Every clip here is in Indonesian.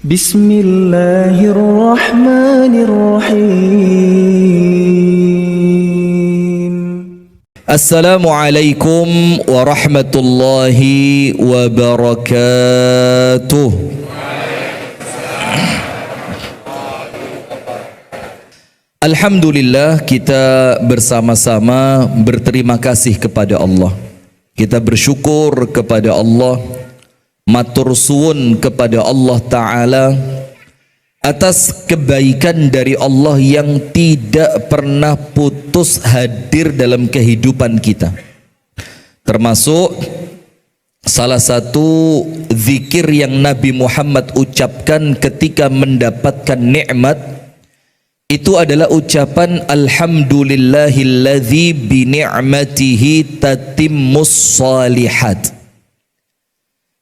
Bismillahirrahmanirrahim. Assalamualaikum warahmatullahi wabarakatuh. Alhamdulillah, kita bersama-sama berterima kasih kepada Allah. Kita bersyukur kepada Allah, matur suwun kepada Allah Ta'ala atas kebaikan dari Allah yang tidak pernah putus hadir dalam kehidupan kita. Termasuk salah satu zikir yang Nabi Muhammad ucapkan ketika mendapatkan nikmat, itu adalah ucapan Alhamdulillahilladzi bi ni'matihi tatimmus shalihat,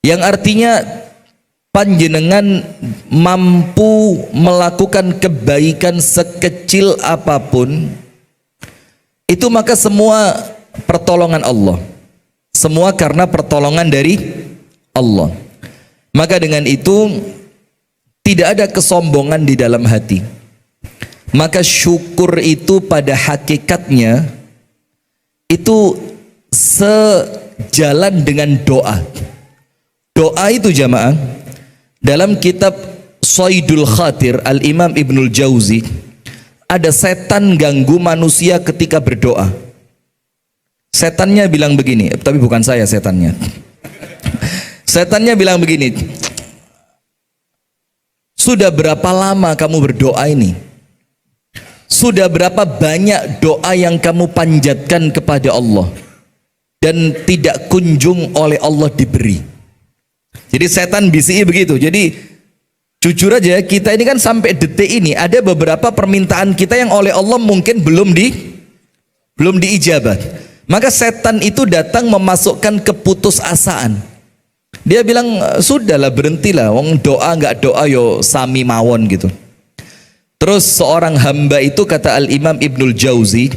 yang artinya panjenengan mampu melakukan kebaikan sekecil apapun itu, maka semua pertolongan Allah, semua karena pertolongan dari Allah. Maka dengan itu tidak ada kesombongan di dalam hati. Maka syukur itu pada hakikatnya itu sejalan dengan doa. Doa itu jamaah, dalam kitab Shaidul Khatir Al-Imam Ibnul Jauzi, ada setan ganggu manusia ketika berdoa. Setannya bilang begini, tapi bukan saya setannya. Setannya bilang begini, sudah berapa lama kamu berdoa ini? Sudah berapa banyak doa yang kamu panjatkan kepada Allah dan tidak kunjung oleh Allah diberi. Jadi setan bisi begitu. Jadi jujur aja, kita ini kan sampai detik ini ada beberapa permintaan kita yang oleh Allah mungkin belum diijabat. Maka setan itu datang memasukkan keputusasaan. Dia bilang, sudahlah, berhentilah, wong doa nggak doa yo sami mawon gitu. Terus seorang hamba itu, kata Al-Imam Ibnul Jauzi,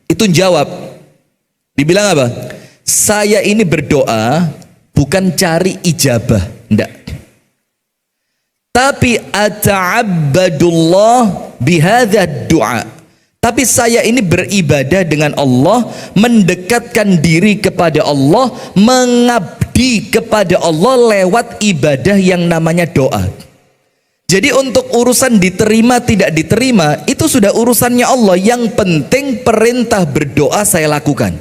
itu jawab, dibilang apa? Saya ini berdoa bukan cari ijabah, enggak, tapi ata'abbadullah bihadza du'a. Tapi saya ini beribadah dengan Allah, mendekatkan diri kepada Allah, mengabdi kepada Allah lewat ibadah yang namanya doa. Jadi untuk urusan diterima tidak diterima itu sudah urusannya Allah. Yang penting perintah berdoa saya lakukan.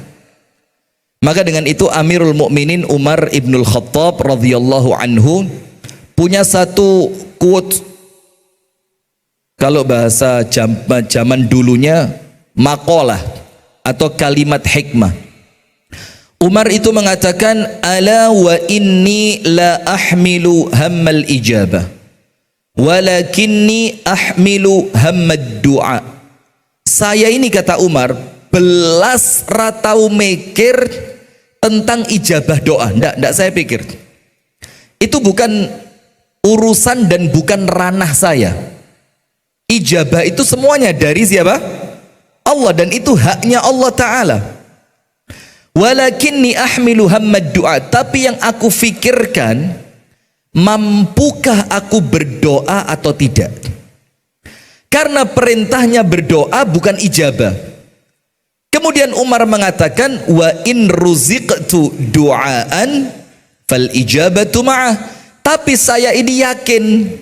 Maka dengan itu Amirul Mukminin Umar Ibnul Khattab radhiyallahu anhu punya satu quote, kalau bahasa zaman dulunya maqalah atau kalimat hikmah. Umar itu mengatakan, ala wa inni la ahmilu hammal ijabah walakinni ahmilu hammad du'a. Saya ini, kata Umar, belas ratau mikir tentang ijabah doa. Enggak saya pikir. Itu bukan urusan dan bukan ranah saya. Ijabah itu semuanya dari siapa? Allah, dan itu haknya Allah Ta'ala. Walakinni ahmilu hammad du'a, tapi yang aku fikirkan, mampukah aku berdoa atau tidak? Karena perintahnya berdoa bukan ijabah. Kemudian Umar mengatakan, wa in ruziqtu du'aan fal ijabatu ma'ah. Tapi saya ini yakin,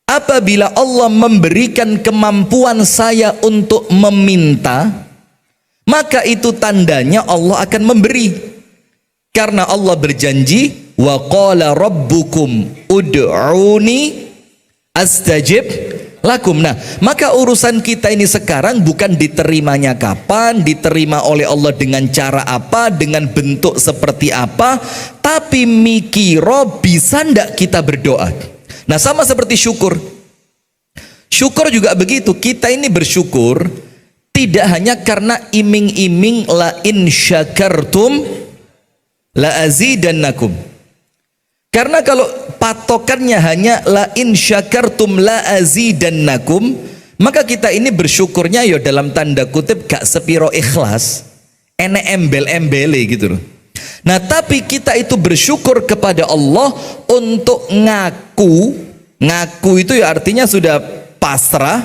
apabila Allah memberikan kemampuan saya untuk meminta, maka itu tandanya Allah akan memberi. Karena Allah berjanji, wa qala rabbukum ud'uni astajib lakum. Nah, maka urusan kita ini sekarang bukan diterimanya kapan, diterima oleh Allah dengan cara apa, dengan bentuk seperti apa, tapi mikiro bisa ndak kita berdoa. Nah, sama seperti syukur. Syukur juga begitu. Kita ini bersyukur tidak hanya karena iming-iming la in syakartum la azidannakum. Karena kalau patokannya hanya la in syakartum la azidannakum, maka kita ini bersyukurnya ya dalam tanda kutip gak sepiro ikhlas, enek embel-embele gitu loh. Nah, tapi kita itu bersyukur kepada Allah untuk ngaku Ngaku itu ya artinya sudah pasrah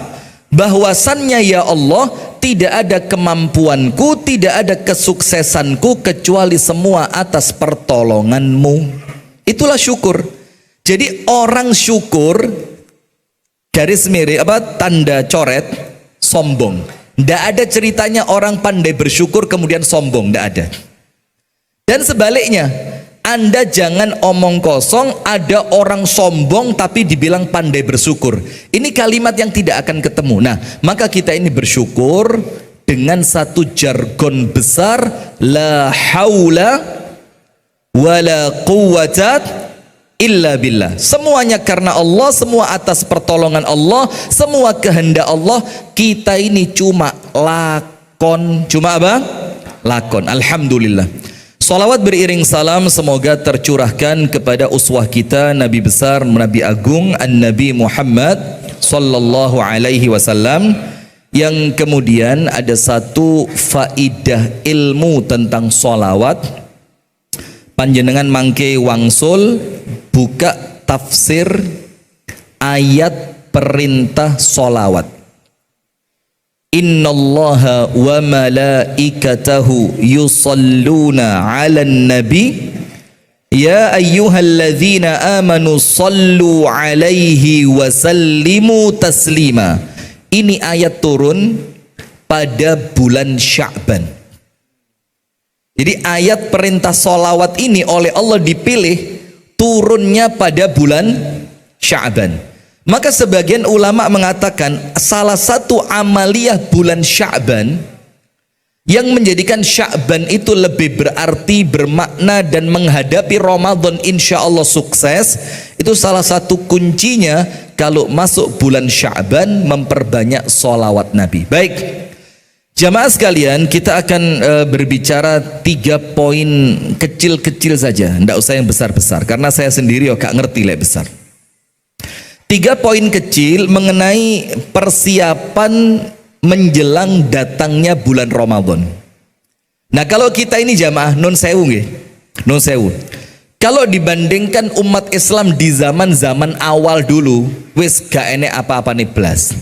bahwasannya ya Allah, tidak ada kemampuanku, tidak ada kesuksesanku kecuali semua atas pertolonganmu. Itulah syukur. Jadi orang syukur, garis miring tanda coret, sombong. Tidak ada ceritanya orang pandai bersyukur kemudian sombong, tidak ada. Dan sebaliknya, Anda jangan omong kosong, ada orang sombong tapi dibilang pandai bersyukur. Ini kalimat yang tidak akan ketemu. Nah, maka kita ini bersyukur dengan satu jargon besar, la haula wala quwwata illa billah. Semuanya karena Allah, semua atas pertolongan Allah, semua kehendak Allah. Kita ini cuma lakon. Cuma apa? Lakon. Alhamdulillah. Salawat beriring salam semoga tercurahkan kepada uswah kita, Nabi besar, Nabi agung, An-Nabi Muhammad sallallahu alaihi wasallam, yang kemudian ada satu faidah ilmu tentang salawat. Panjenengan mangke wangsul buka tafsir ayat perintah salawat. Innallaha wa malaikatahu yusalluna 'alan nabi ya ayyuhalladzina amanu sallu 'alaihi wa sallimu taslima. Ini ayat turun pada bulan Sya'ban. Jadi ayat perintah sholawat ini oleh Allah dipilih turunnya pada bulan Sya'ban. Maka sebagian ulama mengatakan salah satu amaliyah bulan Sya'ban yang menjadikan Sya'ban itu lebih berarti, bermakna dan menghadapi Ramadan insya Allah sukses, itu salah satu kuncinya kalau masuk bulan Sya'ban memperbanyak sholawat Nabi. Baik, jamaah sekalian, kita akan berbicara 3 poin kecil-kecil saja, tidak usah yang besar-besar karena saya sendiri gak ngerti lek besar. 3 poin kecil mengenai persiapan menjelang datangnya bulan Ramadan. Nah, kalau kita ini jamaah nun sewu nggih. Nun sewu. Kalau dibandingkan umat Islam di zaman-zaman awal dulu, wis gak enek apa-apa nih blas.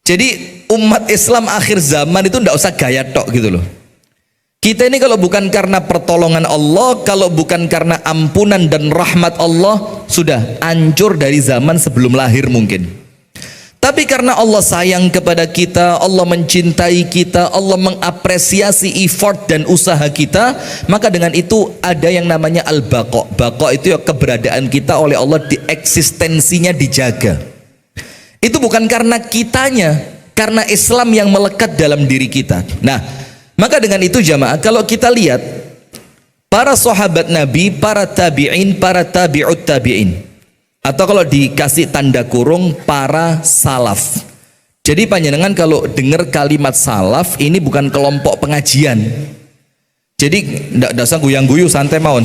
Jadi umat Islam akhir zaman itu ndak usah gaya tok gitu loh. Kita ini kalau bukan karena pertolongan Allah, kalau bukan karena ampunan dan rahmat Allah, sudah hancur dari zaman sebelum lahir mungkin. Tapi karena Allah sayang kepada kita, Allah mencintai kita, Allah mengapresiasi effort dan usaha kita, maka dengan itu ada yang namanya al-baqa. Baqa itu ya keberadaan kita oleh Allah, eksistensinya dijaga. Itu bukan karena kitanya, karena Islam yang melekat dalam diri kita. Nah, maka dengan itu jamaah, kalau kita lihat para sahabat Nabi, para tabi'in, para tabi'ut tabi'in, atau kalau dikasih tanda kurung para salaf. Jadi panjenengan kalau dengar kalimat salaf ini bukan kelompok pengajian. Jadi tidak usah guyang-guyu, santai mawon.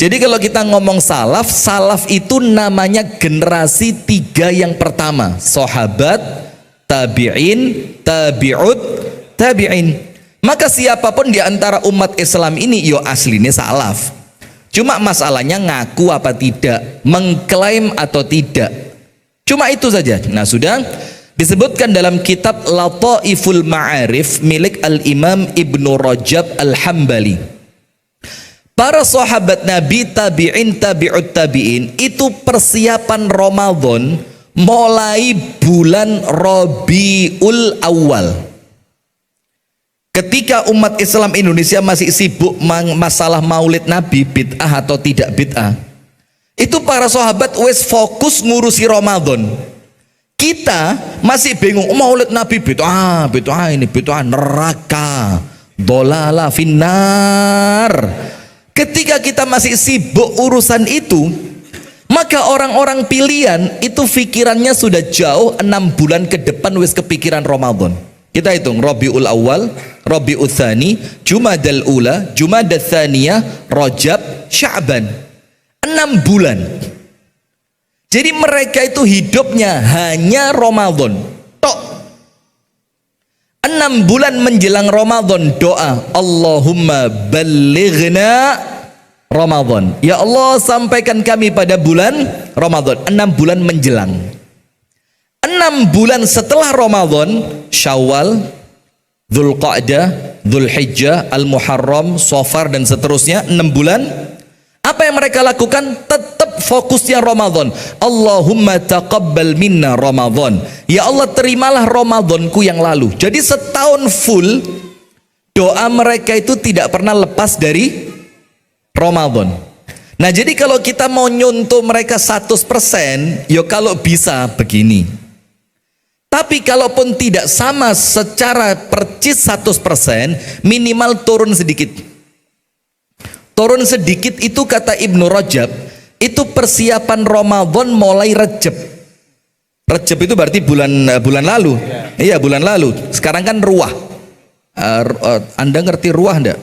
Jadi kalau kita ngomong salaf, salaf itu namanya generasi 3 yang pertama, sahabat, tabi'in, tabi'ut tabi'in. Maka siapapun di antara umat Islam ini yo aslinya salaf. Cuma masalahnya ngaku apa tidak, mengklaim atau tidak. Cuma itu saja. Nah, sudah disebutkan dalam kitab Lataiful Ma'arif milik Al-Imam Ibnu Rajab Al-Hambali. Para sahabat Nabi, tabi'in, tabi'ut tabi'in itu persiapan Ramadan mulai bulan Rabiul Awal. Ketika umat Islam Indonesia masih sibuk masalah maulid Nabi, bid'ah atau tidak bid'ah, itu para sahabat wes fokus ngurusi Ramadan. Kita masih bingung, maulid Nabi bid'ah, ini bid'ah neraka, dolala finnar. Ketika kita masih sibuk urusan itu, maka orang-orang pilihan itu pikirannya sudah jauh 6 bulan ke depan wes kepikiran Ramadan. Kita hitung Rabiul Awal, Rabiul Tsani, Jumadal Ula, Jumadal Tsaniyah, Rajab, Sya'ban. 6 bulan. Jadi mereka itu hidupnya hanya Ramadan. Tok. 6 bulan menjelang Ramadan doa, Allahumma ballighna Ramadan. Ya Allah, sampaikan kami pada bulan Ramadan. 6 bulan menjelang. 6 bulan setelah Ramadan, Syawal, Dzulqa'dah, Dzulhijjah, Al-Muharram, Shafar dan seterusnya, 6 bulan. Apa yang mereka lakukan? Tetap fokusnya Ramadan. Allahumma taqabbal minna Ramadan. Ya Allah, terimalah Ramadanku yang lalu. Jadi setahun full doa mereka itu tidak pernah lepas dari Ramadan. Nah, jadi kalau kita mau nyuntuh mereka 100%, ya kalau bisa begini. Tapi kalaupun tidak sama secara percis 100%, minimal turun sedikit. Turun sedikit itu kata Ibnu Rajab, itu persiapan Ramadan mulai Rejab. Rejab itu berarti bulan lalu. Iya, bulan lalu. Sekarang kan Ruah. Anda ngerti Ruah enggak?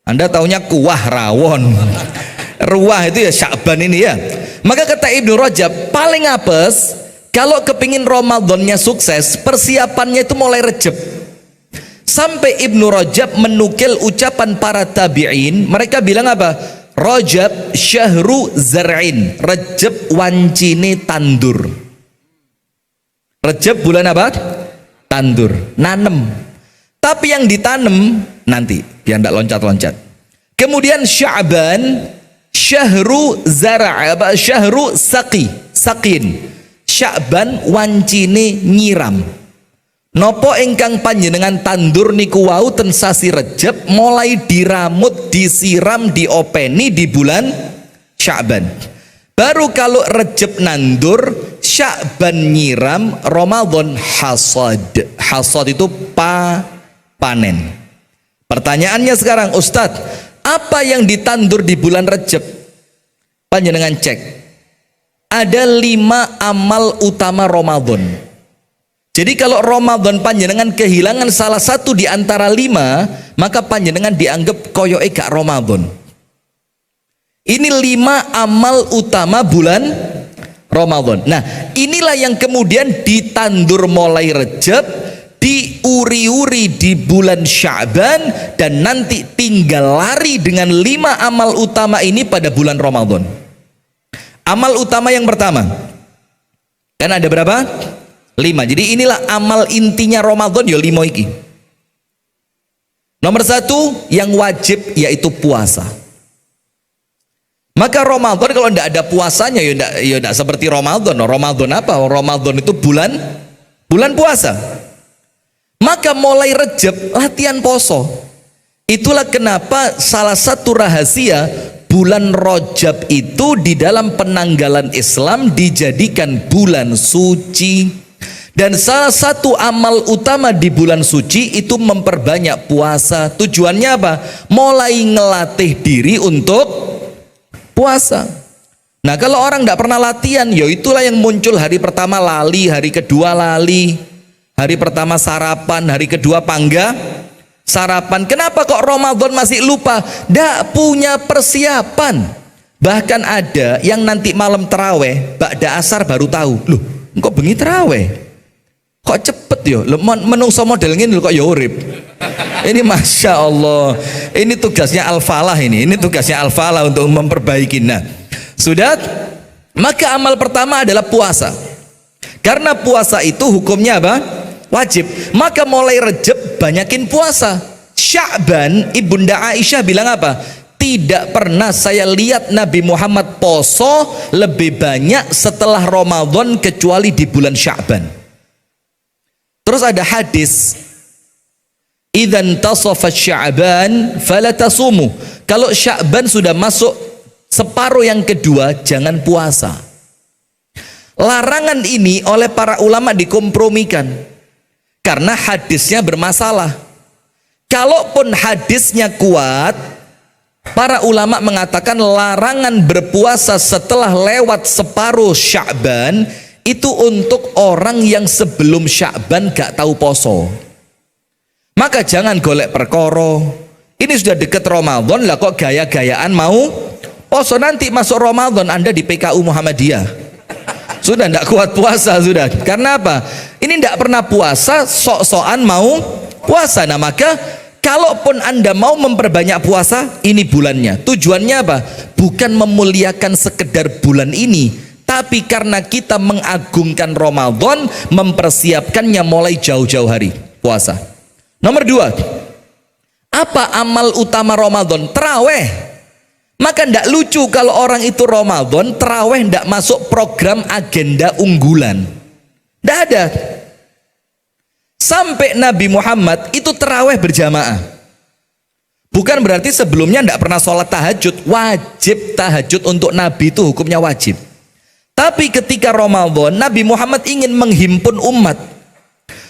Anda taunya kuah rawon. Ruah itu ya Sya'ban ini ya. Maka kata Ibnu Rajab, paling apes kalau kepingin Ramadannya sukses, persiapannya itu mulai Rejab. Sampai Ibnu Rajab menukil ucapan para tabi'in, mereka bilang apa? Rajab syahru zar'in. Rajab wancine tandur. Rajab bulan apa? Tandur, nanem. Tapi yang ditanam nanti, biar tidak loncat-loncat. Kemudian Sya'ban syahru zara', syahru saqin. Sya'ban wancine nyiram. Nopo ingkang panjenengan tandur niku wau ten sasi Rejab, mulai diramut, disiram, diopeni di bulan Sya'ban. Baru kalau Rejab nandur, Sya'ban nyiram, Ramadan hasad. Hasad itu panen. Pertanyaannya sekarang, Ustadz, apa yang ditandur di bulan Rejab? Panjenengan cek. Ada 5 amal utama Ramadan. Jadi kalau Ramadan panjenengan kehilangan salah satu di antara 5, maka panjenengan dianggap koyoke gak Ramadan. Ini 5 amal utama bulan Ramadan. Nah, inilah yang kemudian ditandur mulai Rejab, diuri-uri di bulan Sya'ban, dan nanti tinggal lari dengan 5 amal utama ini pada bulan Ramadan. Amal utama yang pertama, kan ada berapa? 5. Jadi inilah amal intinya Ramadan, ya 5 iki. Nomor 1 yang wajib yaitu puasa. Maka Ramadan kalau tidak ada puasanya ya tidak seperti Ramadan. Ramadan apa? Ramadan itu bulan puasa. Maka mulai Rejab latihan poso. Itulah kenapa salah satu rahasia bulan Rajab itu di dalam penanggalan Islam dijadikan bulan suci. Dan salah satu amal utama di bulan suci itu memperbanyak puasa. Tujuannya apa? Mulai ngelatih diri untuk puasa. Nah, kalau orang tidak pernah latihan, ya itulah yang muncul hari pertama lali, hari kedua lali, hari pertama sarapan, hari kedua pangga sarapan. Kenapa kok Ramadan masih lupa? Tidak punya persiapan. Bahkan ada yang nanti malam terawih, ba'da asar baru tahu, loh kok bengi terawih? Kok cepet yo, menungso model ini kok ya urip. Ini Masya Allah, ini tugasnya Al-Falah ini tugasnya Al-Falah untuk memperbaiki. Nah, sudah, maka amal pertama adalah puasa. Karena puasa itu hukumnya apa? Wajib. Maka mulai Rejab banyakin puasa. Sya'ban, Ibunda Aisyah bilang apa? Tidak pernah saya lihat Nabi Muhammad poso lebih banyak setelah Ramadan kecuali di bulan Sya'ban. Terus ada hadis, idzan tasafa Sya'ban fala tasumu. Kalau Sya'ban sudah masuk separuh yang kedua, jangan puasa. Larangan ini oleh para ulama dikompromikan karena hadisnya bermasalah. Kalaupun hadisnya kuat, para ulama mengatakan larangan berpuasa setelah lewat separuh Sya'ban itu untuk orang yang sebelum Sya'ban gak tahu poso. Maka jangan golek perkara. Ini sudah dekat Ramadan lah kok gaya-gayaan mau poso. Nanti masuk Ramadan Anda di PKU Muhammadiyah. Sudah tidak kuat puasa sudah. Karena apa? Ini tidak pernah puasa, sok-sokan mau puasa. Nah, maka Kalaupun Anda mau memperbanyak puasa, ini bulannya. Tujuannya apa? Bukan memuliakan sekedar bulan ini, tapi karena kita mengagungkan Ramadan, mempersiapkannya mulai jauh-jauh hari puasa. Nomor 2, apa amal utama Ramadan? Terawih. Maka tidak lucu kalau orang itu Ramadan, terawih tidak masuk program agenda unggulan. Tidak ada. Sampai Nabi Muhammad itu terawih berjamaah. Bukan berarti sebelumnya tidak pernah sholat tahajud. Wajib tahajud untuk Nabi itu hukumnya wajib. Tapi ketika Ramadan, Nabi Muhammad ingin menghimpun umat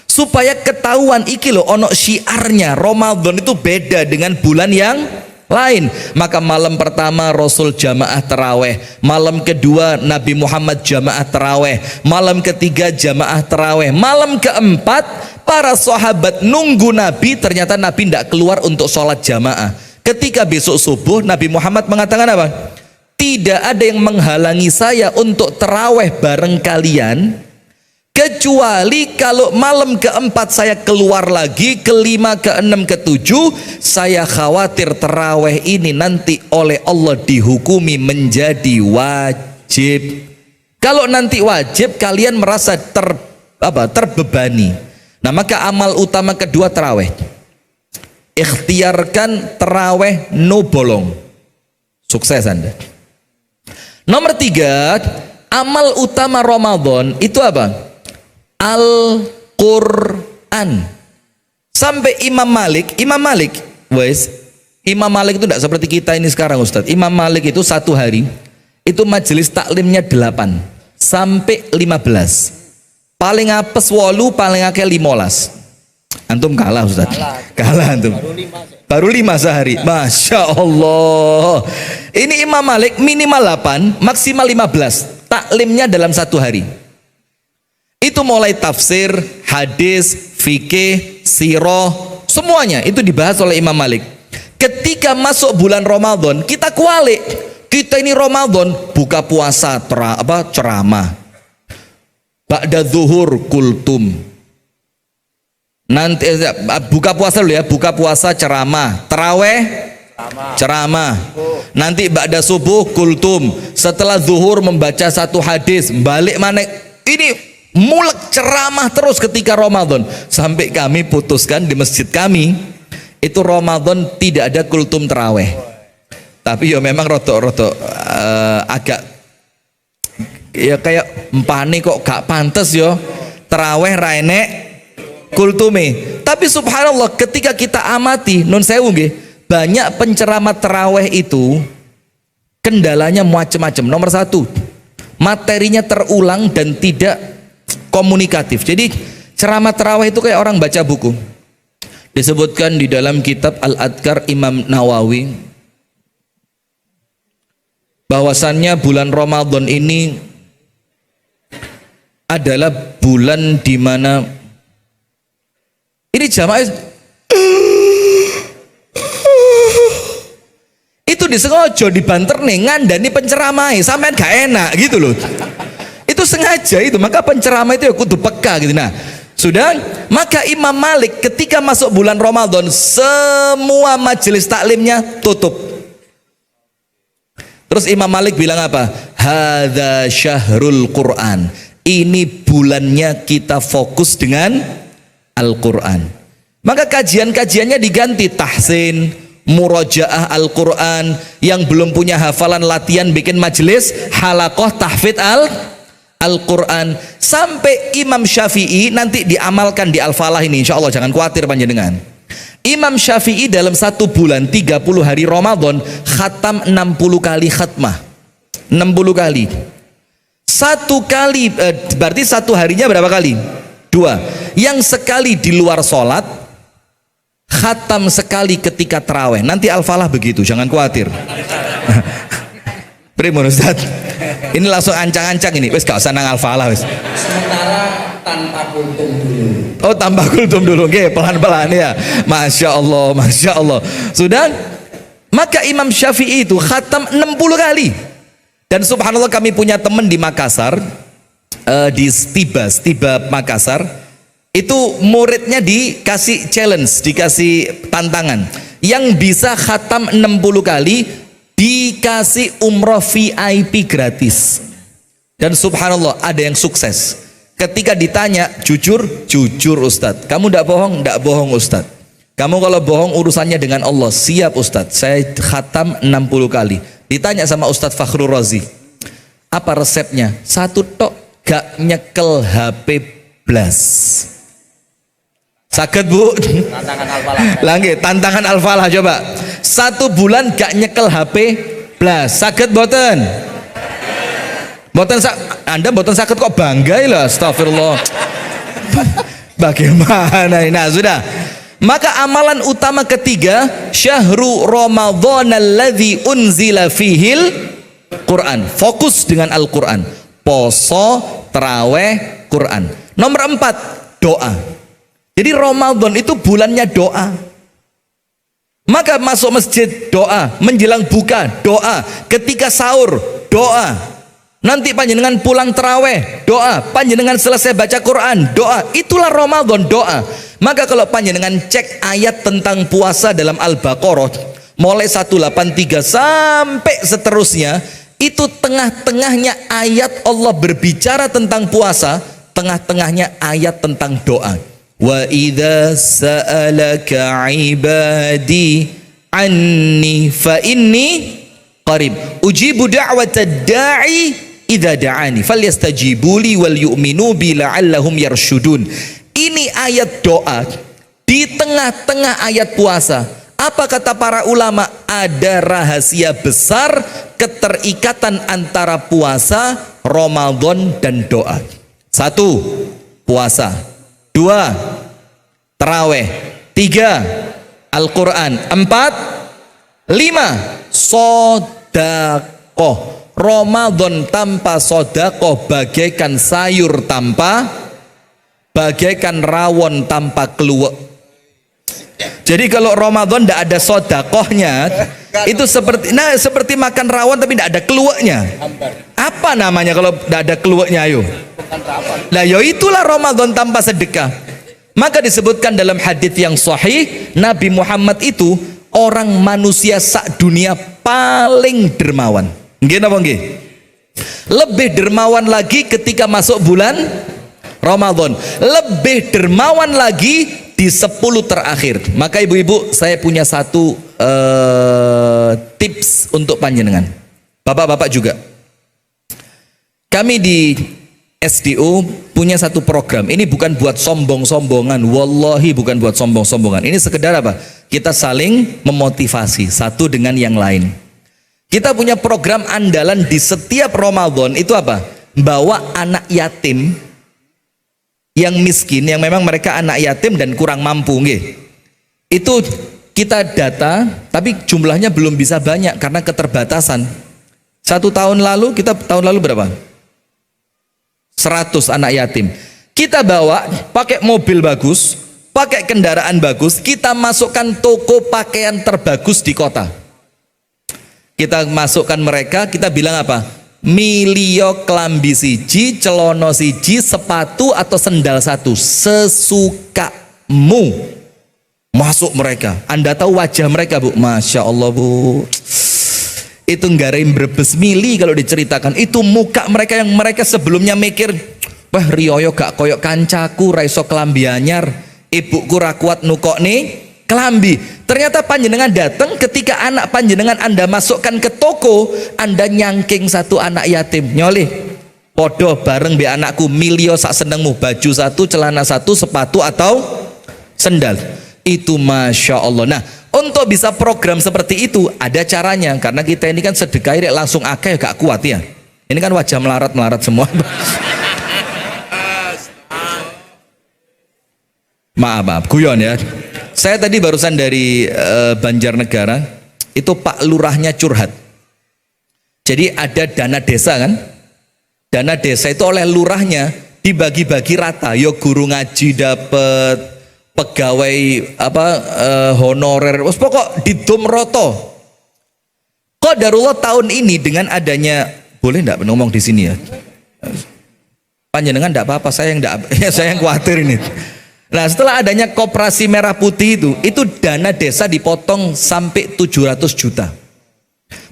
supaya ketahuan iki loh ono syiarnya. Ramadan itu beda dengan bulan yang lain. Maka malam pertama Rasul jamaah terawih, malam kedua Nabi Muhammad jamaah terawih, malam ketiga jamaah terawih, malam keempat para sahabat nunggu Nabi. Ternyata Nabi tidak keluar untuk sholat jamaah. Ketika besok subuh Nabi Muhammad mengatakan apa? Tidak ada yang menghalangi saya untuk terawih bareng kalian, kecuali kalau malam keempat saya keluar lagi, kelima, keenam, ketujuh, saya khawatir terawih ini nanti oleh Allah dihukumi menjadi wajib. Kalau nanti wajib, kalian merasa terbebani. Nah, maka amal utama kedua terawih. Ikhtiarkan terawih no bolong. Sukses Anda. Nomor 3, amal utama Ramadan itu apa? Al-Quran. Sampai Imam Malik itu tidak seperti kita ini sekarang Ustadz. Imam Malik itu satu hari itu majelis taklimnya 8 sampai 15. Paling apes 8, paling akeh 15. Antum kalah Ustadz. Kalah antum. Baru 5 sehari. Masya Allah. Ini Imam Malik minimal 8, maksimal 15. Taklimnya dalam satu hari. Itu mulai tafsir, hadis, fikih, sirah, semuanya itu dibahas oleh Imam Malik. Ketika masuk bulan Ramadan, kita kualik. Kita ini Ramadan buka puasa ceramah. Ba'da zuhur kultum. Nanti buka puasa dulu ya, buka puasa ceramah, taraweh ceramah. Nanti ba'da subuh kultum. Setelah zuhur membaca satu hadis, balik mana ini mulek ceramah terus ketika Ramadan. Sampai kami putuskan di masjid kami itu Ramadan tidak ada kultum taraweh. Tapi ya memang rotok agak ya kayak empane kok gak pantes yo taraweh ra enek kultume. Tapi subhanallah ketika kita amati nun sewu nggih, banyak penceramah taraweh itu kendalanya macam-macam. Nomor 1, materinya terulang dan tidak komunikatif. Jadi ceramah taraweh itu kayak orang baca buku. Disebutkan di dalam kitab Al-Adhkar Imam Nawawi bahwasannya bulan Ramadan ini adalah bulan di mana ini jamaah itu disengaja dibanter nih ngandani penceramai sampean gak enak gitu loh. Itu sengaja itu, maka penceramah itu ya kudu peka gitu. Nah, sudah, maka Imam Malik ketika masuk bulan Ramadan semua majelis taklimnya tutup. Terus Imam Malik bilang apa? Hadza syahrul Quran. Ini bulannya kita fokus dengan Al-Quran. Maka kajian-kajiannya diganti tahsin, murojaah Al-Quran. Yang belum punya hafalan latihan bikin majelis halaqah tahfidz Al-Quran. Sampai Imam Syafi'i nanti diamalkan di Al-Falah ini, insya Allah, jangan khawatir panjenengan. Imam Syafi'i dalam satu bulan 30 hari Ramadan khatam 60 kali khatmah. 60 kali. Satu kali berarti satu harinya berapa kali? 2. Yang sekali di luar sholat, khatam sekali ketika terawih. Nanti Al-Falah begitu, jangan khawatir. Primun Ustaz. Ini langsung ancang-ancang ini. Wes gak usah nang Al-Falah wes. Sementara tanpa kultum dulu. Oh, tanpa kultum dulu. Oke, pelan-pelan ya. Masya Allah, Masya Allah. Sudah? Maka Imam Syafi'i itu khatam 60 kali. Dan subhanallah kami punya teman di Makassar, di Stiba Makassar. Itu muridnya dikasih challenge, dikasih tantangan. Yang bisa khatam 60 kali dikasih umroh VIP gratis. Dan subhanallah ada yang sukses. Ketika ditanya, jujur Ustadz. Kamu tidak bohong? Tidak bohong Ustadz. Kamu kalau bohong urusannya dengan Allah. Siap Ustadz, saya khatam 60 kali. Ditanya sama Ustadz Fakhrul Razi, apa resepnya? Satu tok, gak nyekel HP blas. Sakit bu? Tantangan Al-Falah. Langit, tantangan Al-Falah coba. 1 bulan gak nyekel HP blas. Sakit boten? Boten Anda boten sakit kok bangga lah, astagfirullah. Bagaimana ini? Nah sudah. Maka amalan utama ketiga, syahru Ramadan alladzi unzila fihil Quran. Fokus dengan Al-Quran. Poso, taraweh, Quran. Nomor 4, doa. Jadi Ramadan itu bulannya doa. Maka masuk masjid doa, menjelang buka doa, ketika sahur doa, nanti panjenengan pulang taraweh doa, panjenengan selesai baca Quran doa. Itulah Ramadan, doa. Maka kalau panjenengan cek ayat tentang puasa dalam Al-Baqarah mulai 183 sampai seterusnya, itu tengah-tengahnya ayat Allah berbicara tentang puasa, tengah-tengahnya ayat tentang doa. Wa idza sa'alaka ibadi anni fa inni qarib ujibu da'watad da'i idza da'ani falyastajibuli wal yu'minu bi la'allahum yarshudun. Ini ayat doa di tengah-tengah ayat puasa. Apa kata para ulama? Ada rahasia besar keterikatan antara puasa, Ramadan dan doa. 1, puasa. 2, taraweh. 3, Al-Quran. 4, 5, sodakoh. Ramadan tanpa sodakoh bagaikan sayur bagaikan rawon tanpa keluak. Jadi kalau Ramadan tidak ada sodakohnya, itu seperti makan rawon tapi tidak ada keluaknya. Apa namanya kalau tidak ada keluaknya? Ayo. Nah, ya itulah Ramadan tanpa sedekah. Maka disebutkan dalam hadis yang sahih, Nabi Muhammad itu orang manusia sak dunia paling dermawan. Nggih napa nggih? Lebih dermawan lagi ketika masuk bulan Ramadan. Lebih dermawan lagi di 10 terakhir. Maka ibu-ibu, saya punya satu tips untuk panjenengan. Bapak-bapak juga. Kami di SDO punya satu program. Ini bukan buat sombong-sombongan, wallahi bukan buat sombong-sombongan. Ini sekedar apa? Kita saling memotivasi satu dengan yang lain. Kita punya program andalan di setiap Ramadan itu apa? Bawa anak yatim yang miskin, yang memang mereka anak yatim dan kurang mampu, nggih. Itu kita data, tapi jumlahnya belum bisa banyak karena keterbatasan. Tahun lalu berapa? 100 anak yatim. Kita bawa pakai mobil bagus, pakai kendaraan bagus, kita masukkan toko pakaian terbagus di kota. Kita masukkan mereka, kita bilang apa? Milio klambi siji, celono siji, sepatu atau sendal 1, sesukamu. Masuk mereka. Anda tahu wajah mereka, Bu? Masya Allah, Bu. Itu nggarim Brebes mili kalau diceritakan. Itu muka mereka yang mereka sebelumnya mikir, wah riyoyo gak koyok kancaku, raiso kelambi anyar, ibuku ra kuat nukok nih kelambi. Ternyata panjenengan datang ketika anak panjenengan Anda masukkan ke toko, Anda nyangking satu anak yatim, nyolih podo bareng be anakku, milio sak senengmu, baju 1, celana 1, sepatu atau sendal. Itu Masya Allah. Nah, untuk bisa program seperti itu ada caranya, karena kita ini kan sedekah langsung akeh gak kuat ya. Ini kan wajah melarat semua. Maaf, guyon ya. Saya tadi barusan dari Banjarnegara, itu Pak Lurahnya curhat. Jadi ada dana desa kan? Dana desa itu oleh lurahnya dibagi-bagi rata. Yo guru ngaji dapat, pegawai honorer, pokok didum roto. Qadarullah tahun ini dengan adanya, boleh enggak ngomong di sini ya? Panjenengan enggak apa-apa, saya yang khawatir ini. Nah, setelah adanya Koperasi Merah Putih itu dana desa dipotong sampai 700 juta.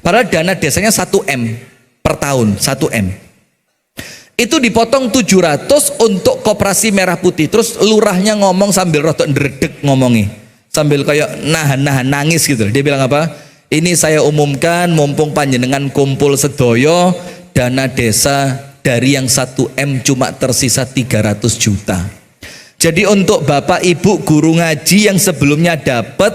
Padahal dana desanya 1 M per tahun, 1 M. Itu dipotong 700 untuk Koperasi Merah Putih. Terus lurahnya ngomong sambil rotok ndredeg ngomongnya. Sambil kayak nahan-nahan nangis gitu. Dia bilang apa? Ini saya umumkan mumpung panjenengan kumpul sedoyo, dana desa dari yang 1 M cuma tersisa 300 juta. Jadi untuk Bapak Ibu guru ngaji yang sebelumnya dapat,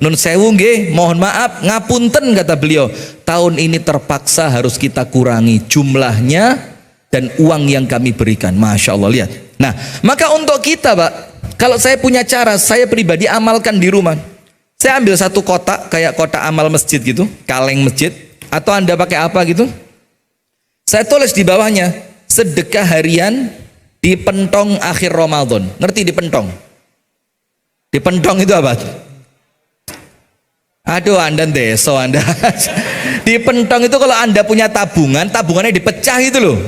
nun sewu nggih, mohon maaf, ngapunten kata beliau, tahun ini terpaksa harus kita kurangi jumlahnya dan uang yang kami berikan. Masya Allah, lihat. Nah, maka untuk kita Pak, kalau saya punya cara, saya pribadi amalkan di rumah. Saya ambil satu kotak, kayak kotak amal masjid gitu, kaleng masjid, atau Anda pakai apa gitu. Saya tulis di bawahnya, sedekah harian di pentong akhir Ramadan. Ngerti di pentong? Di pentong itu apa? Aduh, Anda deso Anda. Di pentong itu kalau Anda punya tabungan, tabungannya dipecah itu loh.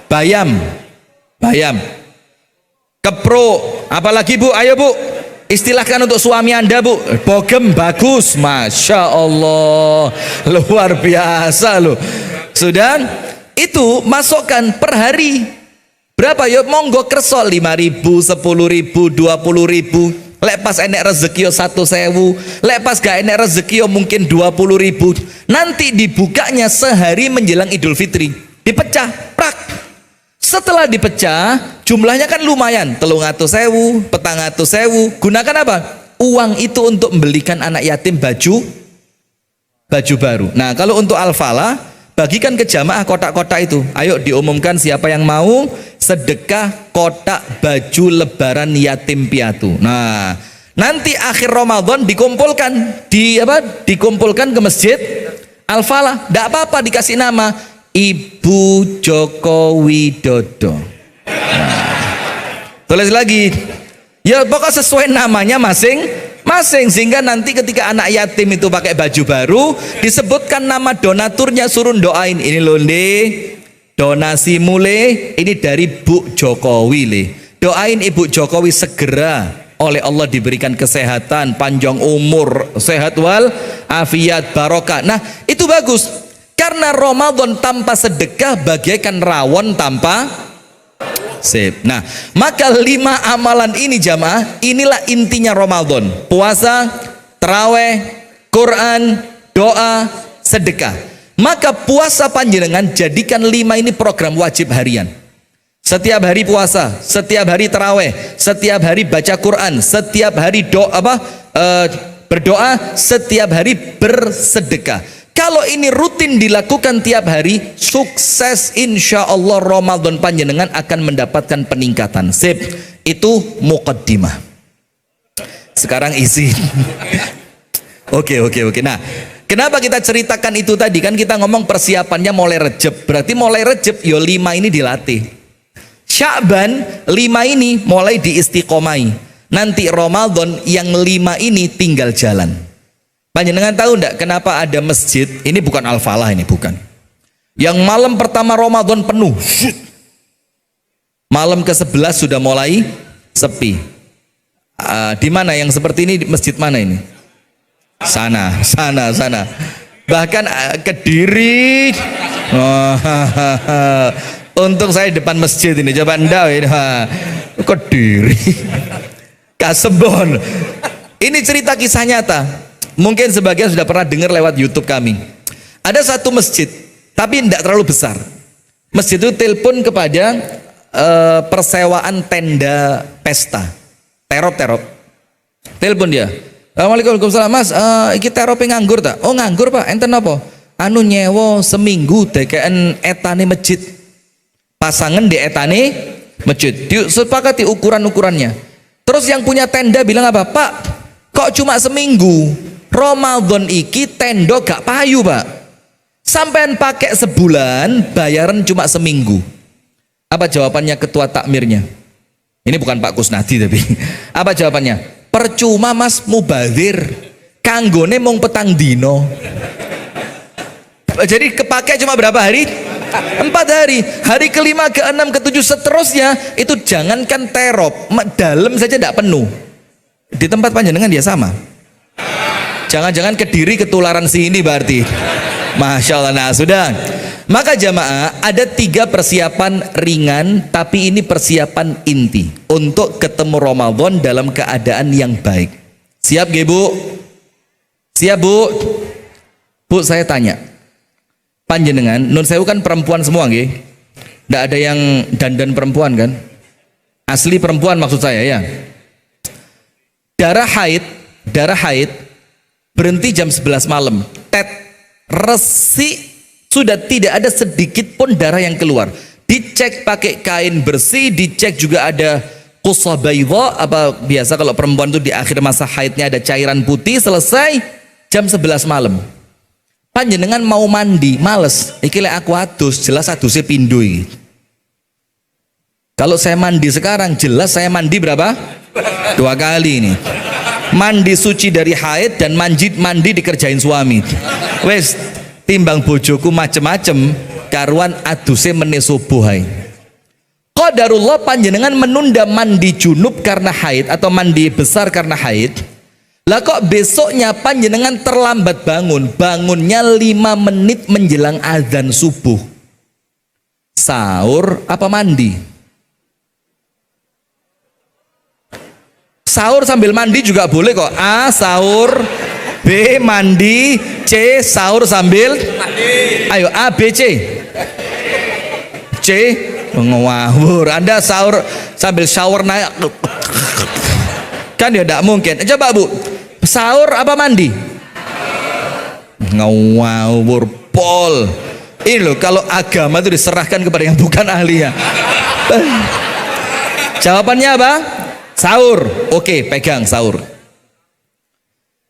Bayam. Kepro, apalagi Bu? Ayo Bu, istilahkan untuk suami Anda Bu. Bogem, bagus, Masya Allah, luar biasa loh. Sudah, itu masukkan per hari. Berapa ya? Monggo kerso 5.000, 10.000, 20.000. Lek pas enek rezeki yo 1.000, lek pas gak enek rezeki yo mungkin 20.000. Nanti dibukanya sehari menjelang Idul Fitri. Dipecah, prak. Setelah dipecah, jumlahnya kan lumayan, 300.000, 400.000. Gunakan apa? Uang itu untuk membelikan anak yatim baju baru. Nah, kalau untuk Al-Falah, bagikan ke jamaah kotak-kotak itu. Ayo diumumkan siapa yang mau sedekah kotak baju lebaran yatim piatu. Nah, nanti akhir Ramadan dikumpulkan dikumpulkan ke masjid Al-Falah. Tidak apa-apa dikasih nama Ibu Joko Widodo. Nah, tulis lagi. Ya pokok sesuai namanya masing-masing, sehingga nanti ketika anak yatim itu pakai baju baru, disebutkan nama donaturnya, suruh doain, ini loh nih donasi mule ini dari Bu Jokowi le. Doain Ibu Jokowi segera oleh Allah diberikan kesehatan, panjang umur, sehat wal afiat, barokah. Nah, itu bagus. Karena Ramadan tanpa sedekah bagaikan rawon tanpa sip. Nah, maka 5 amalan ini jamaah, inilah intinya Ramadan. Puasa, taraweh, Quran, doa, sedekah. Maka puasa panjenengan jadikan 5 ini program wajib harian. Setiap hari puasa, setiap hari taraweh, setiap hari baca Quran, setiap hari berdoa, setiap hari bersedekah. Kalau ini rutin dilakukan tiap hari, sukses insya Allah Ramadan panjenengan akan mendapatkan peningkatan. Sip, itu muqaddimah. Sekarang isi. Oke. Nah, kenapa kita ceritakan itu tadi? Kan kita ngomong persiapannya mulai Rejab. Berarti mulai Rejab, yo 5 ini dilatih. Sya'ban 5 ini mulai diistiqomai. Nanti Ramadan yang 5 ini tinggal jalan. Panjenengan tahu enggak kenapa ada masjid? Ini bukan Al-Falah, ini bukan. Yang malam pertama Ramadan penuh. Malam ke-11 sudah mulai sepi. Di mana yang seperti ini? Masjid mana ini? Sana. Bahkan Kediri. Untung saya depan masjid ini. Coba enggak ini. Kediri. Kasebon. Ini cerita kisah nyata. Mungkin sebagian sudah pernah dengar lewat YouTube kami. Ada satu masjid, tapi tidak terlalu besar. Masjid itu telepon kepada persewaan tenda pesta. Terop. Telepon dia. Waalaikumsalam Mas, iki terope nganggur tak? Oh nganggur Pak, enten apa? Anu nyewo seminggu dekeken etane masjid. Pasangan di etane masjid. Disepakati ukuran-ukurannya. Terus yang punya tenda bilang apa? Pak, kok cuma seminggu? Ramadan iki tendo gak payu Pak. Sampean pakai sebulan, bayaran cuma seminggu. Apa jawabannya ketua takmirnya? Ini bukan Pak Kusnadi tapi. Apa jawabannya? Percuma Mas, mubazir. Kanggone mung petang dino. Jadi kepake cuma berapa hari? 4 hari. Hari kelima, ke-6, ke-7 seterusnya itu jangankan terop, dalam saja tidak penuh. Di tempat panjenengan dia sama. Jangan-jangan Kediri ketularan sini berarti. Masya Allah. Nah sudah. Maka jamaah, ada 3 persiapan ringan, tapi ini persiapan inti untuk ketemu Ramadan dalam keadaan yang baik. Siap gak Bu? Siap Bu? Bu, saya tanya, panjenengan nun sewu kan perempuan semua nggih? Nggak ada yang dandan perempuan kan? Asli perempuan maksud saya ya. Darah haid berhenti jam 11 malam. Tet resi sudah tidak ada sedikit pun darah yang keluar. Dicek pakai kain bersih, dicek juga ada qusah baydha, apa biasa kalau perempuan itu di akhir masa haidnya ada cairan putih, selesai jam 11 malam. Panjenengan mau mandi, males. Iki lek aku adus, jelas adusnya pindu iki. Kalau saya mandi sekarang, jelas saya mandi berapa? 2 kali ini. Mandi suci dari haid dan mandi dikerjain suami. Wes, timbang bojoku macem-macem, karuan adusnya meneh subuh hai. Qadarullah panjenengan menunda mandi junub karena haid atau mandi besar karena haid. Lah kok besoknya panjenengan terlambat bangunnya 5 menit menjelang azan subuh. Sahur apa mandi? Sahur sambil mandi juga boleh kok. A sahur, B mandi, C sahur sambil mandi. Ayo A B C. C ngawur. Anda sahur sambil shower naik. Kan ya tidak mungkin. Coba Bu, sahur apa mandi? Ngawur pol. Ini loh, kalau agama itu diserahkan kepada yang bukan ahli ya. Jawabannya apa? Sahur. Oke, pegang sahur.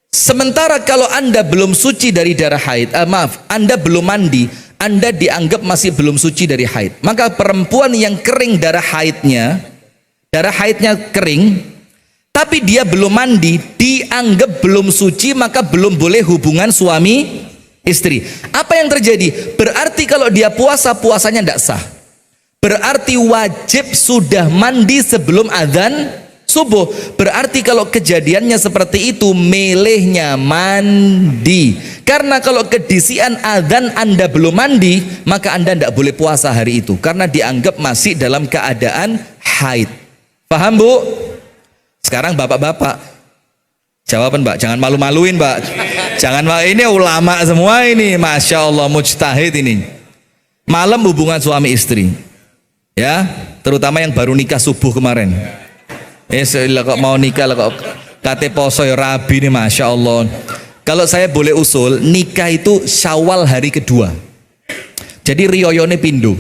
Sementara kalau Anda belum suci dari darah haid, Anda belum mandi, Anda dianggap masih belum suci dari haid. Maka perempuan yang kering darah haidnya kering, tapi dia belum mandi, dianggap belum suci, maka belum boleh hubungan suami istri. Apa yang terjadi? Berarti kalau dia puasa, puasanya tidak sah. Berarti wajib sudah mandi sebelum adzan subuh. Berarti kalau kejadiannya seperti itu, melehnya mandi. Karena kalau kedisian adzan Anda belum mandi, maka Anda tidak boleh puasa hari itu, karena dianggap masih dalam keadaan haid. Paham Bu? Sekarang bapak-bapak, jawaban Mbak, jangan malu-maluin Mbak. Jangan, ini ulama semua ini, Masya Allah, mujtahid ini. Malam hubungan suami istri, ya, terutama yang baru nikah subuh kemarin. Kok mau nikah kok kate poso ya rabi nih, Masya Allah. Kalau saya boleh usul, nikah itu Syawal hari kedua. Jadi riyoyone pindu.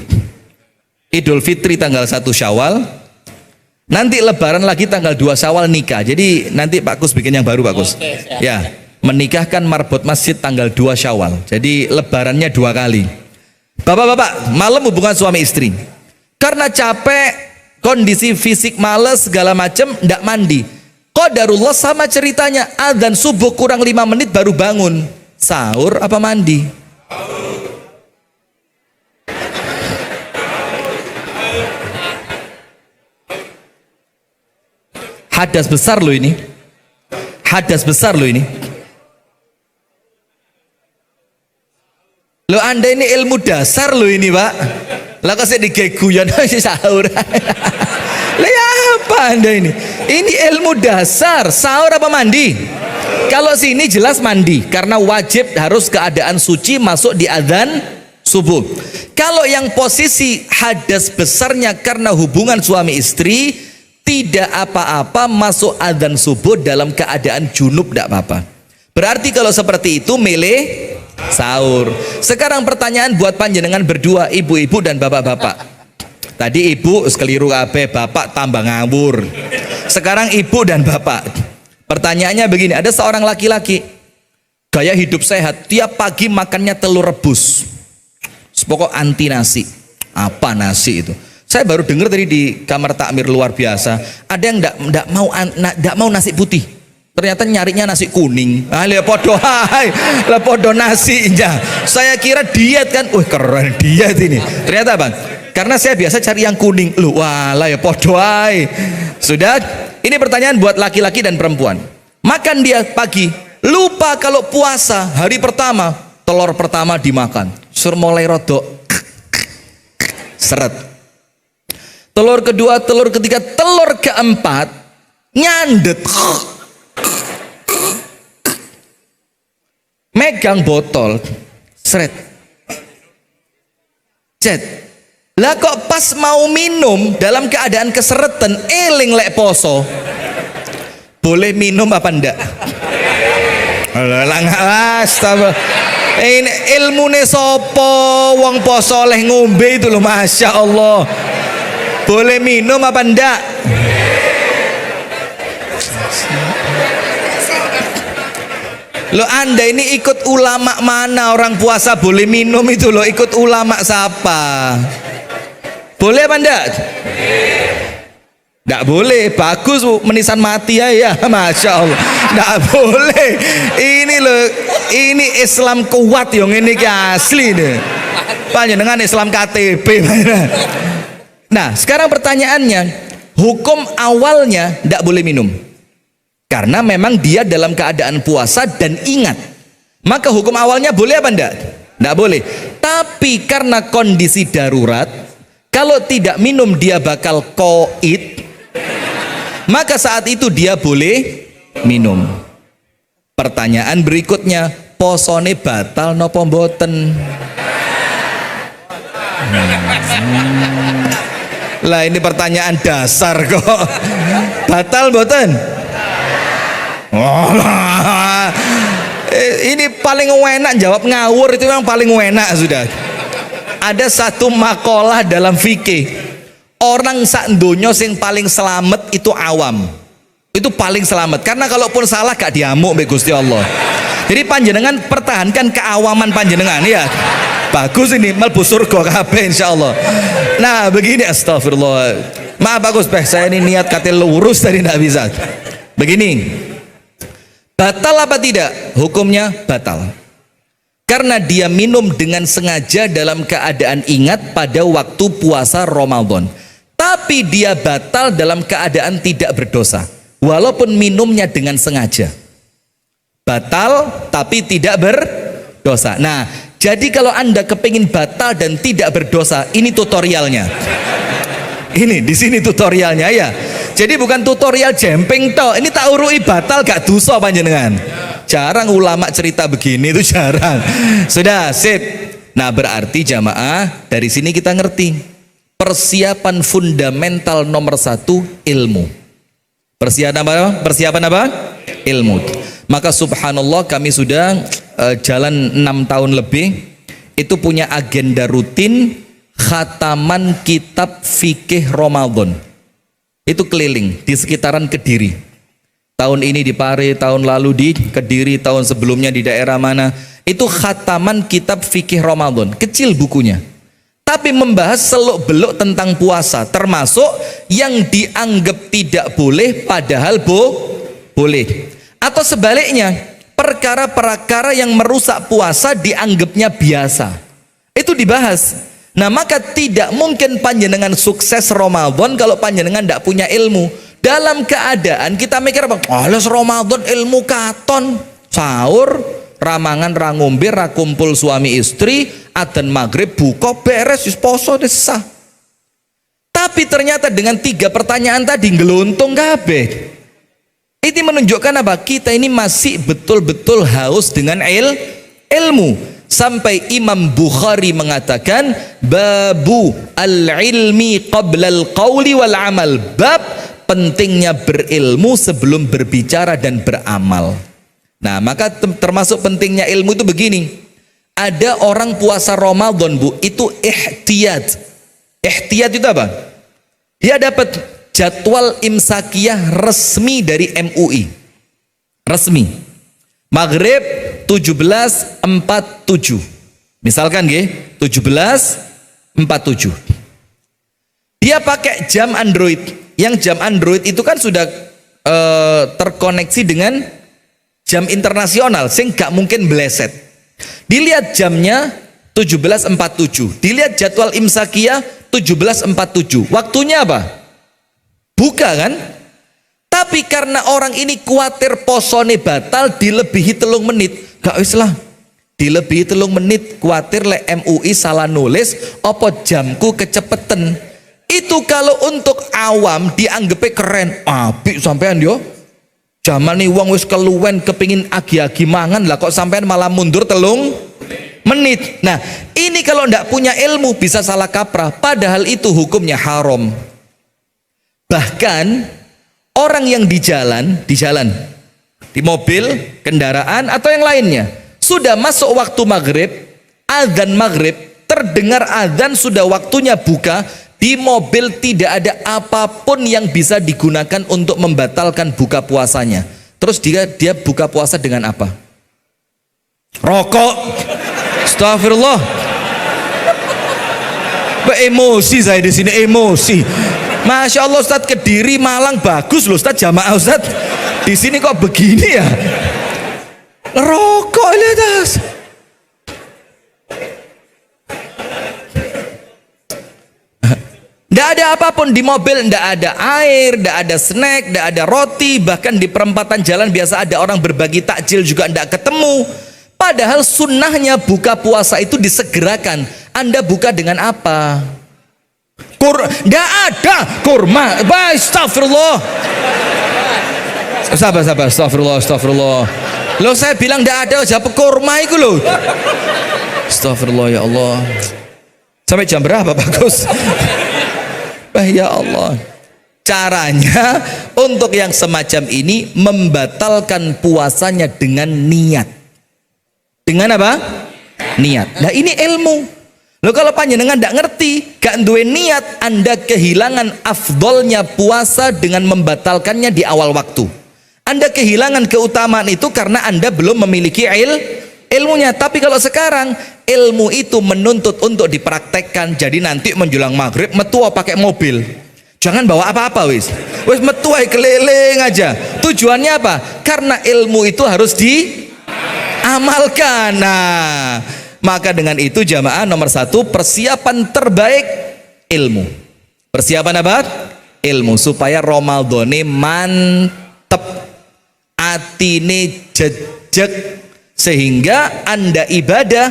Idul Fitri tanggal 1 Syawal, nanti Lebaran lagi tanggal 2 Syawal nikah. Jadi nanti Pak Kus bikin yang baru Pak Kus. Ya, menikahkan marbot masjid tanggal 2 Syawal. Jadi Lebarannya 2 kali. Bapak-bapak, malam hubungan suami istri. Karena capek, kondisi fisik males segala macam, ndak mandi. Qadarullah sama ceritanya, adzan subuh kurang 5 menit baru bangun. Sahur apa mandi? Hadas besar loh ini. Hadas besar loh ini. Loh Anda ini ilmu dasar loh ini Pak. Lah kok saya digeguyon si sahur. Lah ya apa Anda ini? Ini ilmu dasar. Sahur apa mandi? Kalau sini jelas mandi, karena wajib harus keadaan suci masuk di adzan subuh. Kalau yang posisi hadas besarnya karena hubungan suami istri, tidak apa-apa masuk adzan subuh dalam keadaan junub, tidak apa-apa. Berarti kalau seperti itu milih sahur. Sekarang pertanyaan buat panjenengan berdua, ibu-ibu dan bapak-bapak. Tadi ibu sekeliru kabeh, bapak tambah ngawur. Sekarang ibu dan bapak. Pertanyaannya begini, ada seorang laki-laki gaya hidup sehat, tiap pagi makannya telur rebus. Pokok anti nasi. Apa nasi itu? Saya baru dengar tadi di kamar takmir luar biasa, ada yang enggak mau nasi putih. Ternyata nyarinya nasi kuning. Ah, lah podo hai, lah podo nasinya. Saya kira diet kan. Wih, keren diet ini. Ternyata Bang, karena saya biasa cari yang kuning. Lu walah ya podo hai. Sudah, ini pertanyaan buat laki-laki dan perempuan. Makan dia pagi, lupa kalau puasa hari pertama, telur pertama dimakan. Sur mulai rodok seret. Telur kedua, telur ketiga, telur keempat nyandet. Megang botol, seret, cet. Lah kok pas mau minum dalam keadaan keseretan, eling lek poso. Boleh minum apa ndak? Astagfirullah. Ini ilmune sopo wong poso oleh ngombe itu loh, masya Allah. Boleh minum apa ndak? Lo Anda ini ikut ulama mana? Orang puasa boleh minum itu loh, ikut ulama siapa? Boleh apa enggak? Enggak boleh. Bagus Bu, menisan mati ya, masya Allah. Enggak boleh. Ini loh, ini Islam kuat yang ini asli deh. Panjenengan Islam KTP. Nah sekarang pertanyaannya, hukum awalnya enggak boleh minum. Karena memang dia dalam keadaan puasa dan ingat, maka hukum awalnya boleh apa enggak? Enggak boleh. Tapi karena kondisi darurat, kalau tidak minum dia bakal koid, maka saat itu dia boleh minum. Pertanyaan berikutnya, posone batal nopo mboten? Lah ini pertanyaan dasar kok. Batal mboten? Oh, ini paling enak jawab ngawur, itu yang paling enak sudah. Ada satu makalah dalam fikih, orang sak donya sing paling selamat itu awam. Itu paling selamat karena kalaupun salah gak diamuk mbek Gusti Allah. Jadi panjenengan pertahankan keawaman panjenengan ya. Bagus ini mlebu surga kabeh insyaallah. Nah, begini, astagfirullah. Maaf bagus saya ini niat kate lurus tadi tidak bisa. Begini. Batal apa tidak? Hukumnya batal. Karena dia minum dengan sengaja dalam keadaan ingat pada waktu puasa Ramadan. Tapi dia batal dalam keadaan tidak berdosa. Walaupun minumnya dengan sengaja. Batal tapi tidak berdosa. Nah, jadi kalau Anda kepingin batal dan tidak berdosa, ini tutorialnya. Ini di sini tutorialnya ya. Jadi bukan tutorial jemping toh. Ini tak urui batal gak dosa panjenengan. Jarang ulama cerita begini, itu jarang. Sudah, sip. Nah, berarti jamaah dari sini kita ngerti persiapan fundamental nomor 1 ilmu. Persiapan apa? Ilmu. Maka subhanallah kami sudah jalan 6 tahun lebih itu punya agenda rutin khataman kitab fikih Ramadan. Itu keliling di sekitaran Kediri. Tahun ini di Pare, tahun lalu di Kediri, tahun sebelumnya di daerah mana. Itu khataman kitab fikih Ramadan. Kecil bukunya. Tapi membahas seluk-beluk tentang puasa. Termasuk yang dianggap tidak boleh padahal boleh. Atau sebaliknya, perkara-perkara yang merusak puasa dianggapnya biasa. Itu dibahas. Nah maka tidak mungkin panjenengan sukses Ramadan kalau panjenengan tidak punya ilmu. Dalam keadaan kita mikir apa? Alas Ramadan ilmu katon, sahur, ramangan, rangombe, rakumpul suami istri, adzan maghrib, buka beres, poso sah. Tapi ternyata dengan 3 pertanyaan tadi ngeluntung kabeh. Ini menunjukkan apa? Kita ini masih betul-betul haus dengan ilmu. Sampai Imam Bukhari mengatakan babu al-ilmi qabla al-qawli wal amal, bab pentingnya berilmu sebelum berbicara dan beramal. Nah maka termasuk pentingnya ilmu itu begini, ada orang puasa Ramadan Bu, itu ihtiyat itu apa? Dia dapat jadwal imsakiyah resmi dari MUI, resmi maghrib 17.47 misalkan nggih 17.47. Dia pakai jam Android, yang jam Android itu kan sudah terkoneksi dengan jam internasional sing gak mungkin meleset. Dilihat jamnya 17.47, dilihat jadwal imsakiyah 17.47. Waktunya apa? Buka kan? Tapi karena orang ini kuatir posone batal dilebihi 3 menit, gak wis lah. Dilebihi 3 menit kuatir le MUI salah nulis apa jamku kecepeten. Itu kalau untuk awam dianggapnya keren. Apik sampean yo. Zaman nih wong wis keluwen kepingin agi-agi mangan lah kok sampean malah mundur 3 menit. Nah, ini kalau ndak punya ilmu bisa salah kaprah, padahal itu hukumnya haram. Bahkan orang yang di jalan, di mobil, kendaraan atau yang lainnya, sudah masuk waktu maghrib, adzan maghrib, terdengar adzan sudah waktunya buka, di mobil tidak ada apapun yang bisa digunakan untuk membatalkan buka puasanya. Terus dia buka puasa dengan apa? Rokok. Astagfirullah. Emosi saya di sini, emosi. Masya Allah Ustadz, Kediri Malang bagus loh Ustadz, jamaah Ustadz. Di sini kok begini ya? Rokok lihat tas. Tidak ada apapun di mobil, tidak ada air, tidak ada snack, tidak ada roti. Bahkan di perempatan jalan biasa ada orang berbagi takjil juga tidak ketemu. Padahal sunnahnya buka puasa itu disegerakan. Anda buka dengan apa? Tidak ada kurma. Astagfirullah. Sabar, astagfirullah. Loh saya bilang tidak ada siapa kurma itu loh. Astagfirullah ya Allah. Sampai jam berapa bagus? Ya Allah. Caranya untuk yang semacam ini membatalkan puasanya dengan niat. Dengan apa? Niat. Nah ini ilmu. Loh kalau panjenengan tidak ngerti, gak duwe niat, Anda kehilangan afdolnya puasa dengan membatalkannya di awal waktu. Anda kehilangan keutamaan itu karena Anda belum memiliki ilmunya. Tapi kalau sekarang ilmu itu menuntut untuk dipraktekkan. Jadi nanti menjelang maghrib metua pakai mobil, jangan bawa apa-apa wis metuai keliling aja. Tujuannya apa? Karena ilmu itu harus diamalkan. Nah, maka dengan itu jamaah nomor 1, persiapan terbaik ilmu. Persiapan apa? Ilmu, supaya Ramadhane mantep, atine jejeg, sehingga Anda ibadah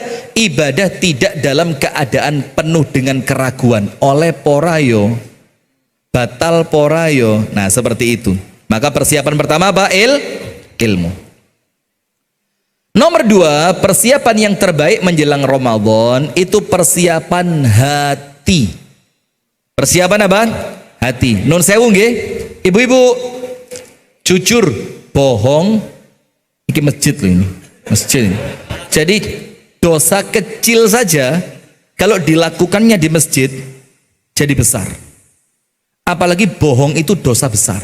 tidak dalam keadaan penuh dengan keraguan. Oleh porayo, batal porayo. Nah seperti itu. Maka persiapan pertama apa? Ilmu. Nomor 2, persiapan yang terbaik menjelang Ramadan itu persiapan hati. Persiapan apa? Hati. Nun sewu nggih. Ibu-ibu, jujur, bohong. Iki masjid loh ini. Masjid. Jadi dosa kecil saja kalau dilakukannya di masjid jadi besar. Apalagi bohong itu dosa besar.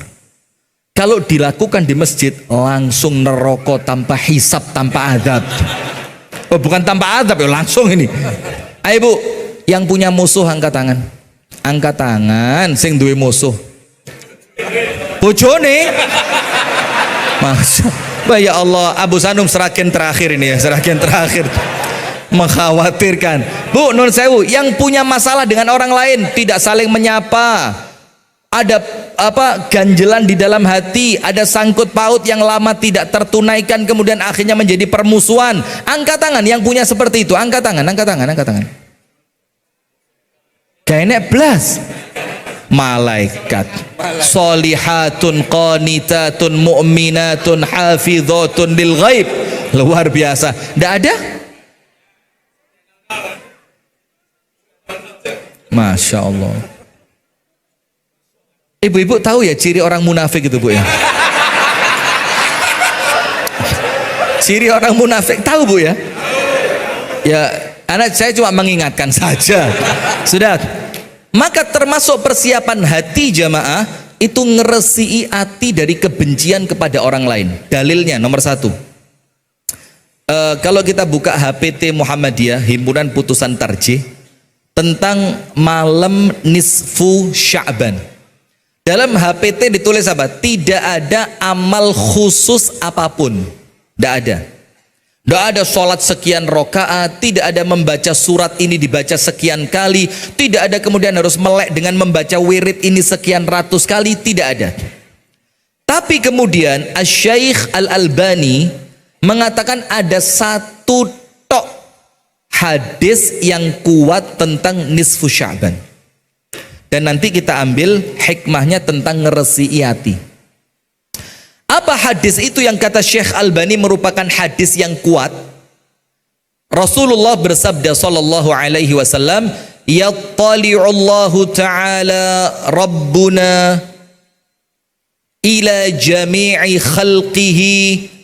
Kalau dilakukan di masjid langsung neraka tanpa hisab, tanpa adab. Oh bukan tanpa adab ya, langsung ini. Ayo Bu, yang punya musuh angkat tangan. Angkat tangan sing duwe musuh. Bojone. Masa ya Allah, Abu Sanum seragen terakhir ini ya, seragen terakhir. Mengkhawatirkan. Bu, nun sewu, yang punya masalah dengan orang lain tidak saling menyapa, ada apa ganjelan di dalam hati, ada sangkut paut yang lama tidak tertunaikan kemudian akhirnya menjadi permusuhan. Angkat tangan yang punya seperti itu, angkat tangan. Kayaknya blas. Malaikat solihatun qanitatun mu'minatun hafizatun lil ghaib. Luar biasa. Tidak ada? Masya Allah. Ibu-ibu tahu ya ciri orang munafik itu Bu ya? Ciri orang munafik tahu Bu ya? Ya, saya cuma mengingatkan saja. Sudah. Maka termasuk persiapan hati jamaah itu ngeresii hati dari kebencian kepada orang lain. Dalilnya nomor 1, kalau kita buka HPT Muhammadiyah, Himpunan Putusan Tarjih, tentang malam nisfu Sya'ban. Dalam HPT ditulis apa? Tidak ada amal khusus apapun. Tidak ada. Tidak ada sholat sekian rokaat, tidak ada membaca surat ini dibaca sekian kali, tidak ada kemudian harus melek dengan membaca wirid ini sekian ratus kali, tidak ada. Tapi kemudian Asy-Syaikh Al-Albani mengatakan ada satu tok hadis yang kuat tentang nisfu Sya'ban. Dan nanti kita ambil hikmahnya tentang ngeresi hati. Apa hadis itu yang kata Syekh Albani merupakan hadis yang kuat? Rasulullah bersabda sallallahu alaihi wasallam, "Yattali'ullahu ta'ala Rabbuna ila jami'i khalqihi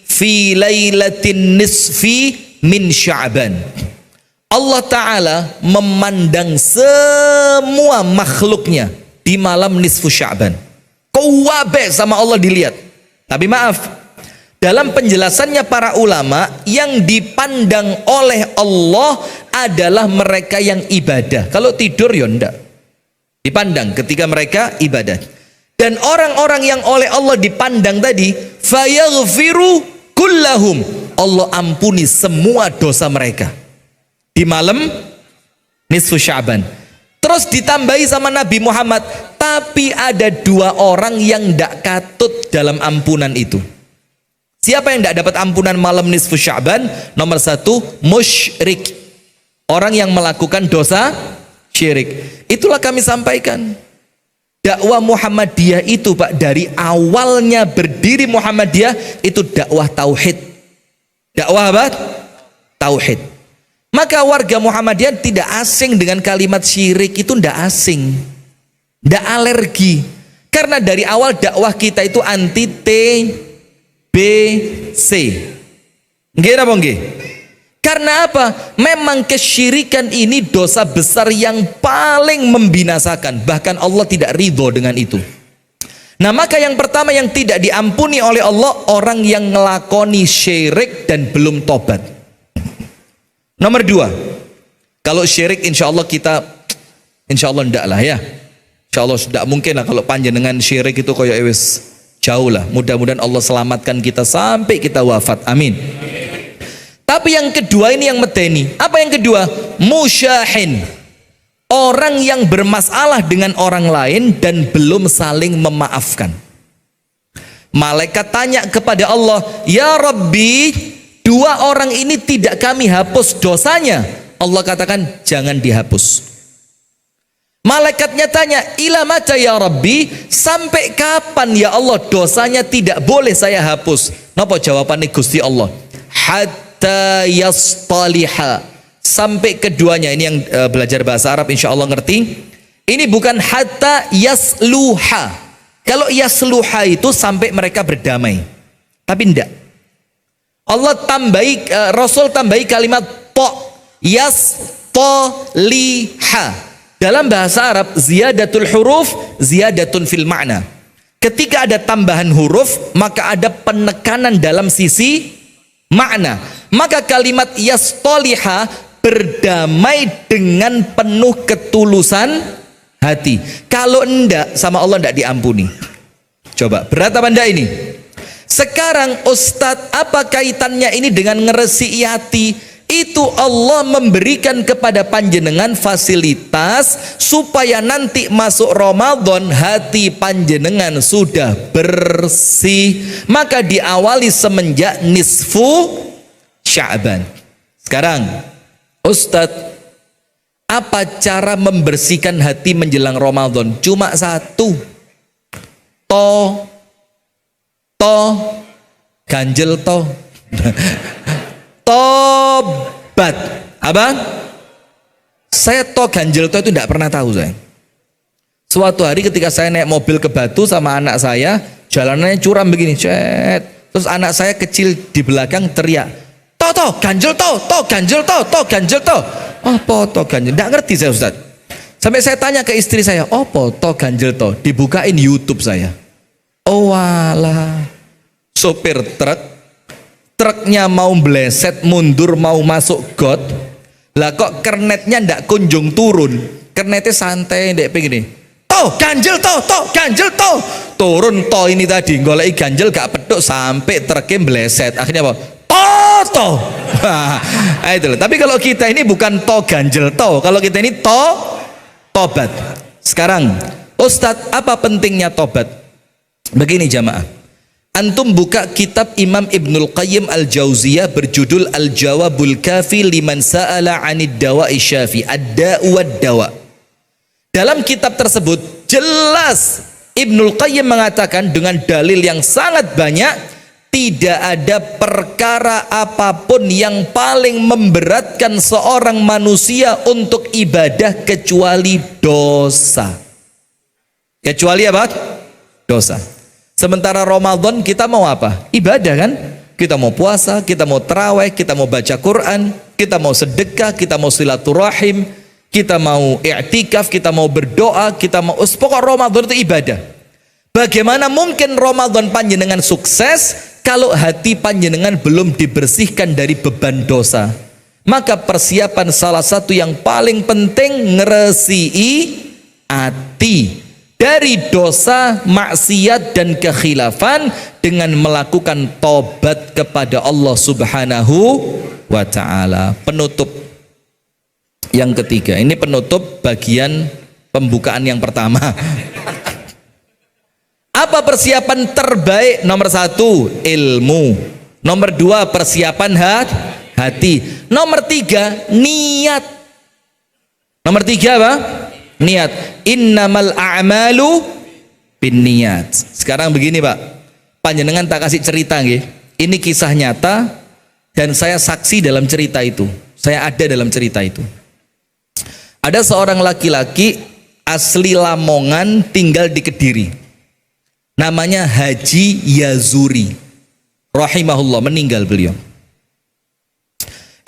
fi lailatin nisfi min Sya'ban." Allah Ta'ala memandang semua makhluknya di malam nisfu Sya'ban. Kuwabe sama Allah dilihat. Tapi maaf, dalam penjelasannya para ulama, yang dipandang oleh Allah adalah mereka yang ibadah. Kalau tidur ya enggak dipandang ketika mereka ibadah. Dan orang-orang yang oleh Allah dipandang tadi, fayaghfiru kullahum, Allah ampuni semua dosa mereka di malam nisfu Sya'ban. Terus ditambahi sama Nabi Muhammad, tapi ada dua orang yang tidak katut dalam ampunan itu. Siapa yang tidak dapat ampunan malam nisfu Sya'ban? Nomor satu, musyrik, orang yang melakukan dosa syirik. Itulah kami sampaikan, dakwah Muhammadiyah itu Pak, dari awalnya berdiri Muhammadiyah itu dakwah tauhid. Dakwah apa? Tauhid. Maka warga Muhammadiyah tidak asing dengan kalimat syirik, itu tidak asing, tidak alergi. Karena dari awal dakwah kita itu anti TBC. Nggih napa nggih? Karena apa? Memang kesyirikan ini dosa besar yang paling membinasakan. Bahkan Allah tidak ridho dengan itu. Nah, maka yang pertama yang tidak diampuni oleh Allah, orang yang ngelakoni syirik dan belum tobat. Nomor dua, kalau syirik insya Allah kita, insya Allah enggak lah ya, insya Allah tidak mungkin lah kalau panjenengan syirik itu kayak ewes jauh lah. Mudah-mudahan Allah selamatkan kita sampai kita wafat, amin. Tapi yang kedua ini yang medeni. Apa yang kedua? Musyahin, orang yang bermasalah dengan orang lain dan belum saling memaafkan. Malaikat tanya kepada Allah, ya Rabbi, dua orang ini tidak kami hapus dosanya. Allah katakan jangan dihapus. Malaikatnya tanya, ila mata ya Rabbi, sampai kapan ya Allah dosanya tidak boleh saya hapus? Napa jawabannya Gusti Allah? Hatta yastaliha, sampai keduanya. Ini yang belajar bahasa Arab insya Allah ngerti. Ini bukan hatta yasluha. Kalau yasluha itu sampai mereka berdamai, tapi enggak. Allah tambahi, Rasul tambahi kalimat to, yastaliha. Dalam bahasa Arab, ziyadatul huruf ziyadatun fil ma'na. Ketika ada tambahan huruf, maka ada penekanan dalam sisi makna. Maka kalimat yastaliha, berdamai dengan penuh ketulusan hati. Kalau enggak, sama Allah enggak diampuni. Coba, berat apa enggak ini? Sekarang Ustadz, apa kaitannya ini dengan ngeresi hati? Itu Allah memberikan kepada panjenengan fasilitas supaya nanti masuk Ramadan hati panjenengan sudah bersih. Maka diawali semenjak nisfu Sya'ban. Sekarang Ustadz, apa cara membersihkan hati menjelang Ramadan? Cuma satu, ganjel tobat. Apa? Saya ganjel itu tidak pernah tahu saya. Suatu hari ketika saya naik mobil ke Batu sama anak saya, jalanannya curam begini, cet. Terus anak saya kecil di belakang teriak, ganjel ganjel ganjel. Apa ganjel? Tidak ngerti saya Ustaz. Sampai saya tanya ke istri saya, apa ganjel dibukain YouTube saya. Oh walah. Sopir truknya mau bleset mundur mau masuk got, lah kok kernetnya ndak kunjung turun, kernetnya santai ndek begini, ganjel ganjel turun ini tadi goleki ganjel gak petuk sampai terkem bleset, akhirnya apa? To. Nah, itu loh. Tapi kalau kita ini bukan ganjel kalau kita ini tobat. Sekarang Ustadz, apa pentingnya tobat? Begini jamaah, antum buka kitab Imam Ibnul Qayyim Al-Jauziyah berjudul Al-Jawabul Kafi liman sa'ala 'anid dawa'i syafi, ad-da'u wad-dawa. Dalam kitab tersebut jelas Ibnul Qayyim mengatakan dengan dalil yang sangat banyak, tidak ada perkara apapun yang paling memberatkan seorang manusia untuk ibadah kecuali dosa. Kecuali apa? Dosa. Sementara Ramadan kita mau apa? Ibadah kan? Kita mau puasa, kita mau tarawih, kita mau baca Quran, kita mau sedekah, kita mau silaturahim, kita mau i'tikaf, kita mau berdoa, kita mau pokok Ramadan itu ibadah. Bagaimana mungkin Ramadan panjenengan sukses kalau hati panjenengan belum dibersihkan dari beban dosa? Maka persiapan salah satu yang paling penting ngeresii hati dari dosa, maksiat dan kekhilafan dengan melakukan tobat kepada Allah Subhanahu wa taala. Penutup yang ketiga, ini penutup bagian pembukaan yang pertama. Apa persiapan terbaik? Nomor 1 ilmu, nomor 2 persiapan hati, nomor 3 niat. Nomor 3 apa? Niat. Innamal a'malu binniyat. Sekarang begini Pak, panjenengan tak kasih cerita nggih. Ini kisah nyata dan saya saksi dalam cerita itu. Saya ada dalam cerita itu. Ada seorang laki-laki asli Lamongan tinggal di Kediri. Namanya Haji Yazuri. Rahimahullah, meninggal beliau.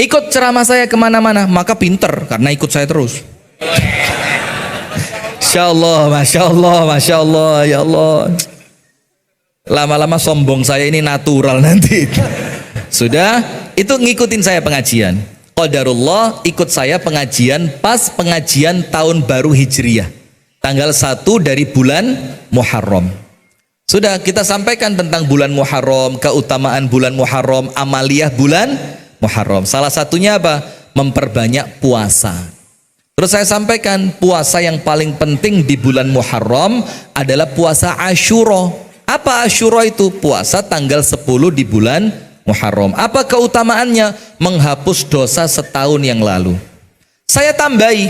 Ikut ceramah saya kemana-mana, maka pinter karena ikut saya terus. Masya Allah, Masya Allah, Masya Allah, ya Allah. Lama-lama sombong saya ini natural nanti. Sudah, itu ngikutin saya pengajian. Qadarullah ikut saya pengajian pas pengajian tahun baru Hijriyah. Tanggal 1 dari bulan Muharram. Sudah kita sampaikan tentang bulan Muharram, keutamaan bulan Muharram, amaliyah bulan Muharram. Salah satunya apa? Memperbanyak puasa. Terus saya sampaikan puasa yang paling penting di bulan Muharram adalah puasa Asyura. Apa Asyura itu? Puasa tanggal 10 di bulan Muharram. Apa keutamaannya? Menghapus dosa setahun yang lalu. Saya tambahi,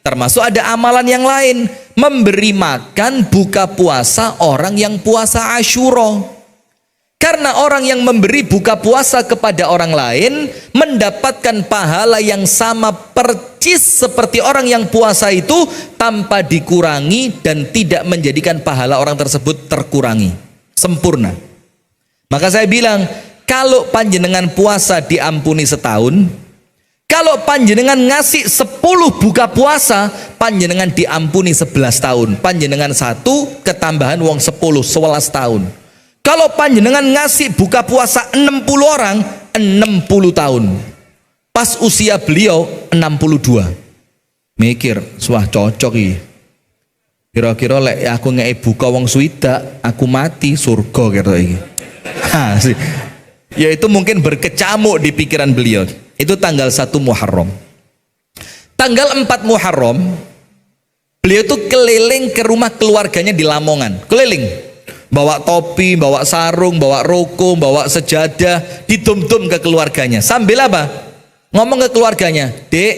termasuk ada amalan yang lain, memberi makan buka puasa orang yang puasa Asyura. Karena orang yang memberi buka puasa kepada orang lain mendapatkan pahala yang sama percis seperti orang yang puasa itu tanpa dikurangi dan tidak menjadikan pahala orang tersebut terkurangi, sempurna. Maka saya bilang, kalau panjenengan puasa diampuni setahun, kalau panjenengan ngasih 10 buka puasa, panjenengan diampuni 11 tahun. Panjenengan 1 ketambahan wong 10, 11 tahun. Kalau panjenengan ngasih buka puasa 60 orang, 60 tahun. Pas usia beliau 62. Mikir, wah cocok iki. Kira-kira lek aku ngei buka wong swidak, aku mati surga kira iki. Ya itu mungkin berkecamuk di pikiran beliau. Itu tanggal 1 Muharram. Tanggal 4 Muharram, beliau tuh keliling ke rumah keluarganya di Lamongan. Keliling. Bawa topi, bawa sarung, bawa rokok, bawa sejadah, didum-dum ke keluarganya. Sambil apa? Ngomong ke keluarganya, "Dek,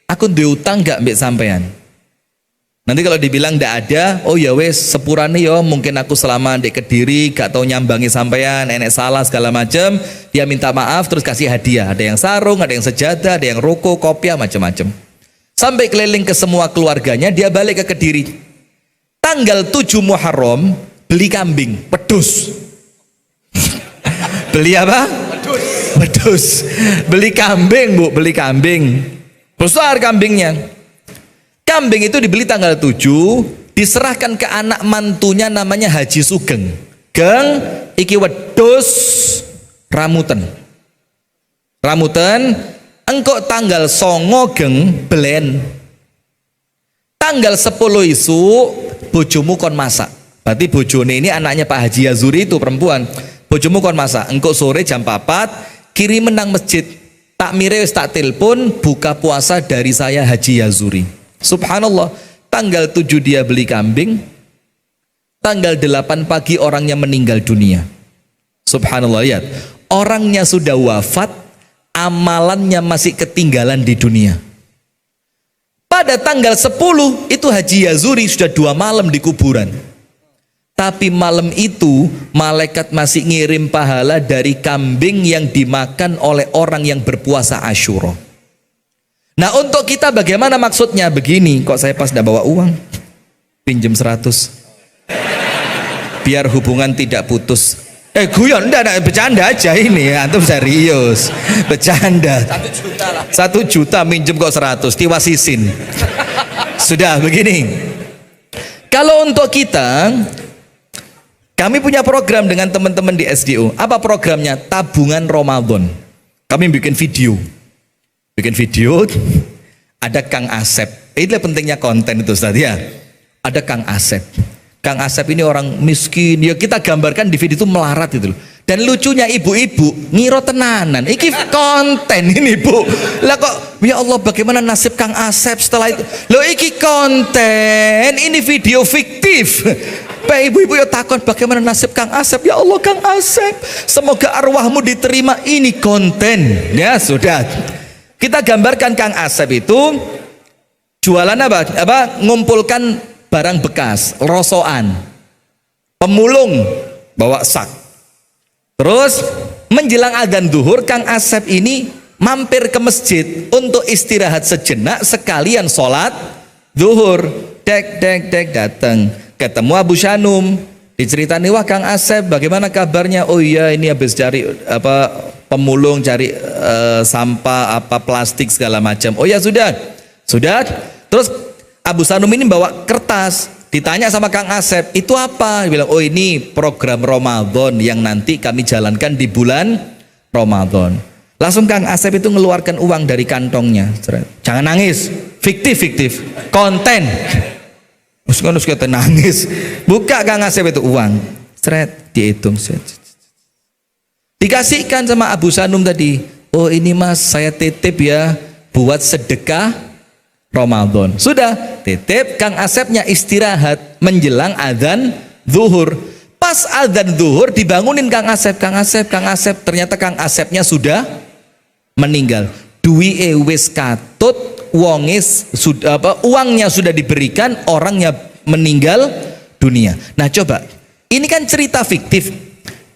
aku diutang gak mbak sampean?" Nanti kalau dibilang ndak ada, oh ya wes sepurane yo, mungkin aku selama di Kediri gak tau nyambangi sampean, enek salah segala macam. Dia minta maaf terus kasih hadiah. Ada yang sarung, ada yang sejadah, ada yang rokok, kopiah, macam-macam. Sampai keliling ke semua keluarganya, dia balik ke Kediri. Tanggal 7 Muharram beli kambing, pedus. Beli apa? Pedus. Beli kambing, Bu, beli kambing. Besar kambingnya. Kambing itu dibeli tanggal 7, diserahkan ke anak mantunya namanya Haji Sugeng. Geng, iki wedus ramuten. Ramuten, engkau tanggal 9 geng belen. Tanggal 10 isu bojomu kon masak. Berarti bojone ini anaknya Pak Haji Yazuri itu perempuan. Bojomu kon masak. Engko sore jam 4 kirim menang masjid. Takmire wis tak telepon buka puasa dari saya Haji Yazuri. Subhanallah. Tanggal 7 dia beli kambing. Tanggal 8 pagi orangnya meninggal dunia. Subhanallah, lihat. Orangnya sudah wafat, amalannya masih ketinggalan di dunia. Pada tanggal 10 itu Haji Yazuri sudah 2 malam di kuburan. Tapi malam itu malaikat masih ngirim pahala dari kambing yang dimakan oleh orang yang berpuasa Asyura. Nah, untuk kita bagaimana maksudnya? Begini, kok saya pas tidak bawa uang? Pinjem 100. Biar hubungan tidak putus. Guyon, enggak, bercanda aja ini, antum serius. Bercanda. 1 juta lah. 1 juta minjem kok 100, tiwasisin. Sudah begini. Kalau untuk kita, kami punya program dengan teman-teman di SDO. Apa programnya? Tabungan Ramadan. Kami bikin video. Ada Kang Asep. Itulah pentingnya konten itu Ustaz ya. Ada Kang Asep. Kang Asep ini orang miskin, ya kita gambarkan di video itu melarat itu loh. Dan lucunya ibu-ibu ngiro tenanan. Iki konten ini Bu. Lah kok ya Allah bagaimana nasib Kang Asep setelah itu? Loh iki konten, ini video fiktif. Pak ibu-ibu ya takon bagaimana nasib Kang Asep? Ya Allah Kang Asep, semoga arwahmu diterima, ini konten. Ya sudah. Kita gambarkan Kang Asep itu jualan apa? Ngumpulkan barang bekas, rosoan, pemulung, bawa sak. Terus menjelang adzan zuhur, Kang Asep ini mampir ke masjid untuk istirahat sejenak sekalian sholat zuhur. Dek datang, ketemu Abu Shanum, diceritani, wah Kang Asep bagaimana kabarnya? Oh iya ini habis cari apa pemulung, cari sampah apa plastik segala macam. Oh ya sudah. Terus Abu Sanum ini bawa kertas, ditanya sama Kang Asep, itu apa? Dia bilang, oh ini program Ramadan yang nanti kami jalankan di bulan Ramadan. Langsung Kang Asep itu ngeluarkan uang dari kantongnya. Jangan nangis, fiktif, konten. Terus kita nangis. Buka Kang Asep itu uang, dihitung. Dikasihkan sama Abu Sanum tadi. Oh ini Mas, saya titip ya buat sedekah Ramadan. Sudah, titip. Kang Asepnya istirahat menjelang adzan zuhur. Pas adzan zuhur dibangunin Kang Asep. Ternyata Kang Asepnya sudah meninggal. Duwi wis katut, uangnya sudah diberikan, orangnya meninggal dunia. Nah coba, ini kan cerita fiktif.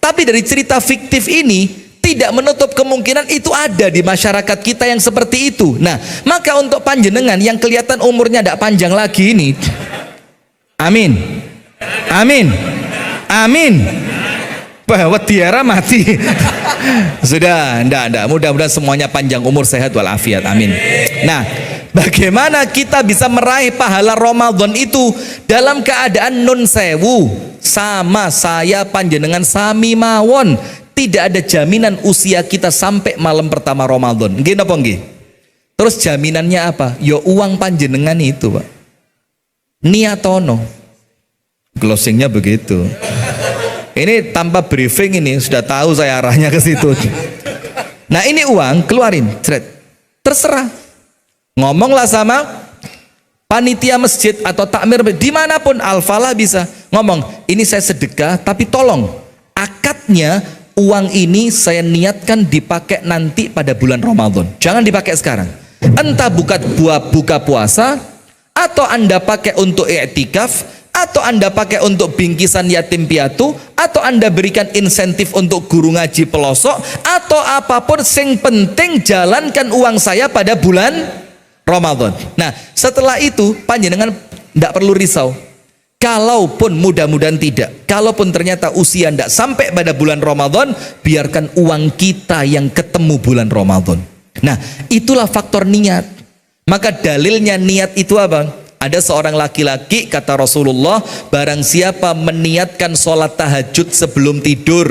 Tapi dari cerita fiktif ini tidak menutup kemungkinan itu ada di masyarakat kita yang seperti itu. Nah, maka untuk panjenengan yang kelihatan umurnya tidak panjang lagi ini, amin. Bahwa tiara mati. Sudah, ndak. Mudah-mudahan semuanya panjang umur, sehat walafiat. Amin. Nah, bagaimana kita bisa meraih pahala Ramadan itu dalam keadaan nun sewu, sama saya panjenengan sami mawon. Tidak ada jaminan usia kita sampai malam pertama Ramadan. Nggih napa nggih? Terus jaminannya apa? Yo uang panjenengan itu, Pak. Niatono. Closingnya begitu. Ini tanpa briefing ini sudah tahu saya arahnya ke situ. Nah, ini uang keluarin, terserah. Ngomonglah sama panitia masjid atau takmir dimanapun, Al-Falah bisa ngomong, ini saya sedekah tapi tolong akadnya uang ini saya niatkan dipakai nanti pada bulan Ramadan. Jangan dipakai sekarang. Entah buka puasa, atau Anda pakai untuk i'tikaf, atau Anda pakai untuk bingkisan yatim piatu, atau Anda berikan insentif untuk guru ngaji pelosok, atau apapun, sing penting jalankan uang saya pada bulan Ramadan. Nah, setelah itu panjenengan tidak perlu risau. Kalaupun mudah-mudahan tidak, kalaupun ternyata usia tidak sampai pada bulan Ramadan, biarkan uang kita yang ketemu bulan Ramadan. Nah, itulah faktor niat. Maka dalilnya niat itu apa? Ada seorang laki-laki, kata Rasulullah, barang siapa meniatkan sholat tahajud sebelum tidur,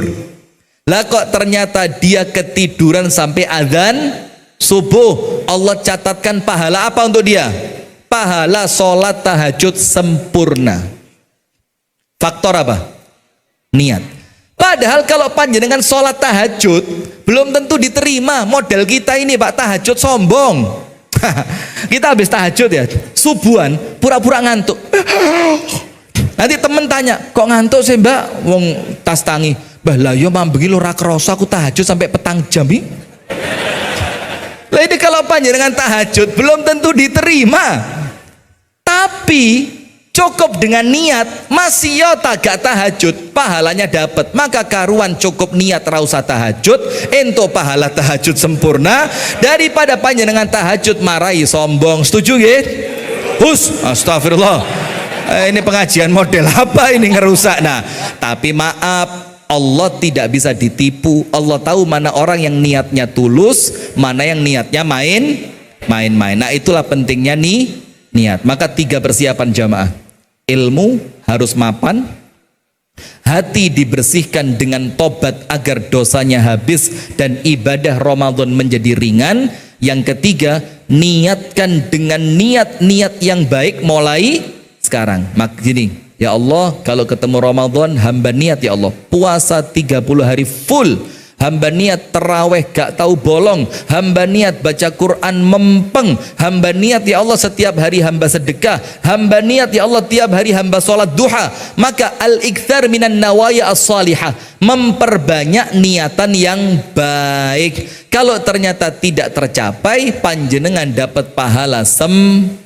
lah kok ternyata dia ketiduran sampai azan subuh, Allah catatkan pahala apa untuk dia? Pahala sholat tahajud sempurna. Faktor apa? Niat. Padahal kalau panjenengan sholat tahajud belum tentu diterima. Model kita ini Pak, tahajud sombong. Kita habis tahajud ya, subuhan pura-pura ngantuk. Nanti temen tanya, kok ngantuk sih mbak? Wong tas tangi, bah lah yo mambengi lo ra krasa aku tahajud sampai petang jam ih. Lah ini kalau panjenengan tahajud belum tentu diterima. Tapi cukup dengan niat, masih yo tagak tahajud, pahalanya dapat. Maka karuan cukup niat ra usah tahajud, ento pahala tahajud sempurna daripada panjenengan tahajud marai sombong. Setuju nggih? Astagfirullah. Ini pengajian model apa ini ngerusak. Nah, tapi maaf, Allah tidak bisa ditipu. Allah tahu mana orang yang niatnya tulus, mana yang niatnya main-main. Nah, itulah pentingnya nih niat. Maka 3 persiapan jamaah. Ilmu harus mapan, hati dibersihkan dengan tobat agar dosanya habis dan ibadah Ramadan menjadi ringan. Yang ketiga, niatkan dengan niat-niat yang baik mulai sekarang. Gini, ya Allah, kalau ketemu Ramadan hamba niat ya Allah puasa 30 hari full, hamba niat terawih gak tahu bolong, hamba niat baca Quran mempeng, hamba niat ya Allah setiap hari hamba sedekah, hamba niat ya Allah tiap hari hamba sholat duha. Maka al-ikthar minan nawaya as-salihah, memperbanyak niatan yang baik. Kalau ternyata tidak tercapai, panjenengan dapat pahala sempurna.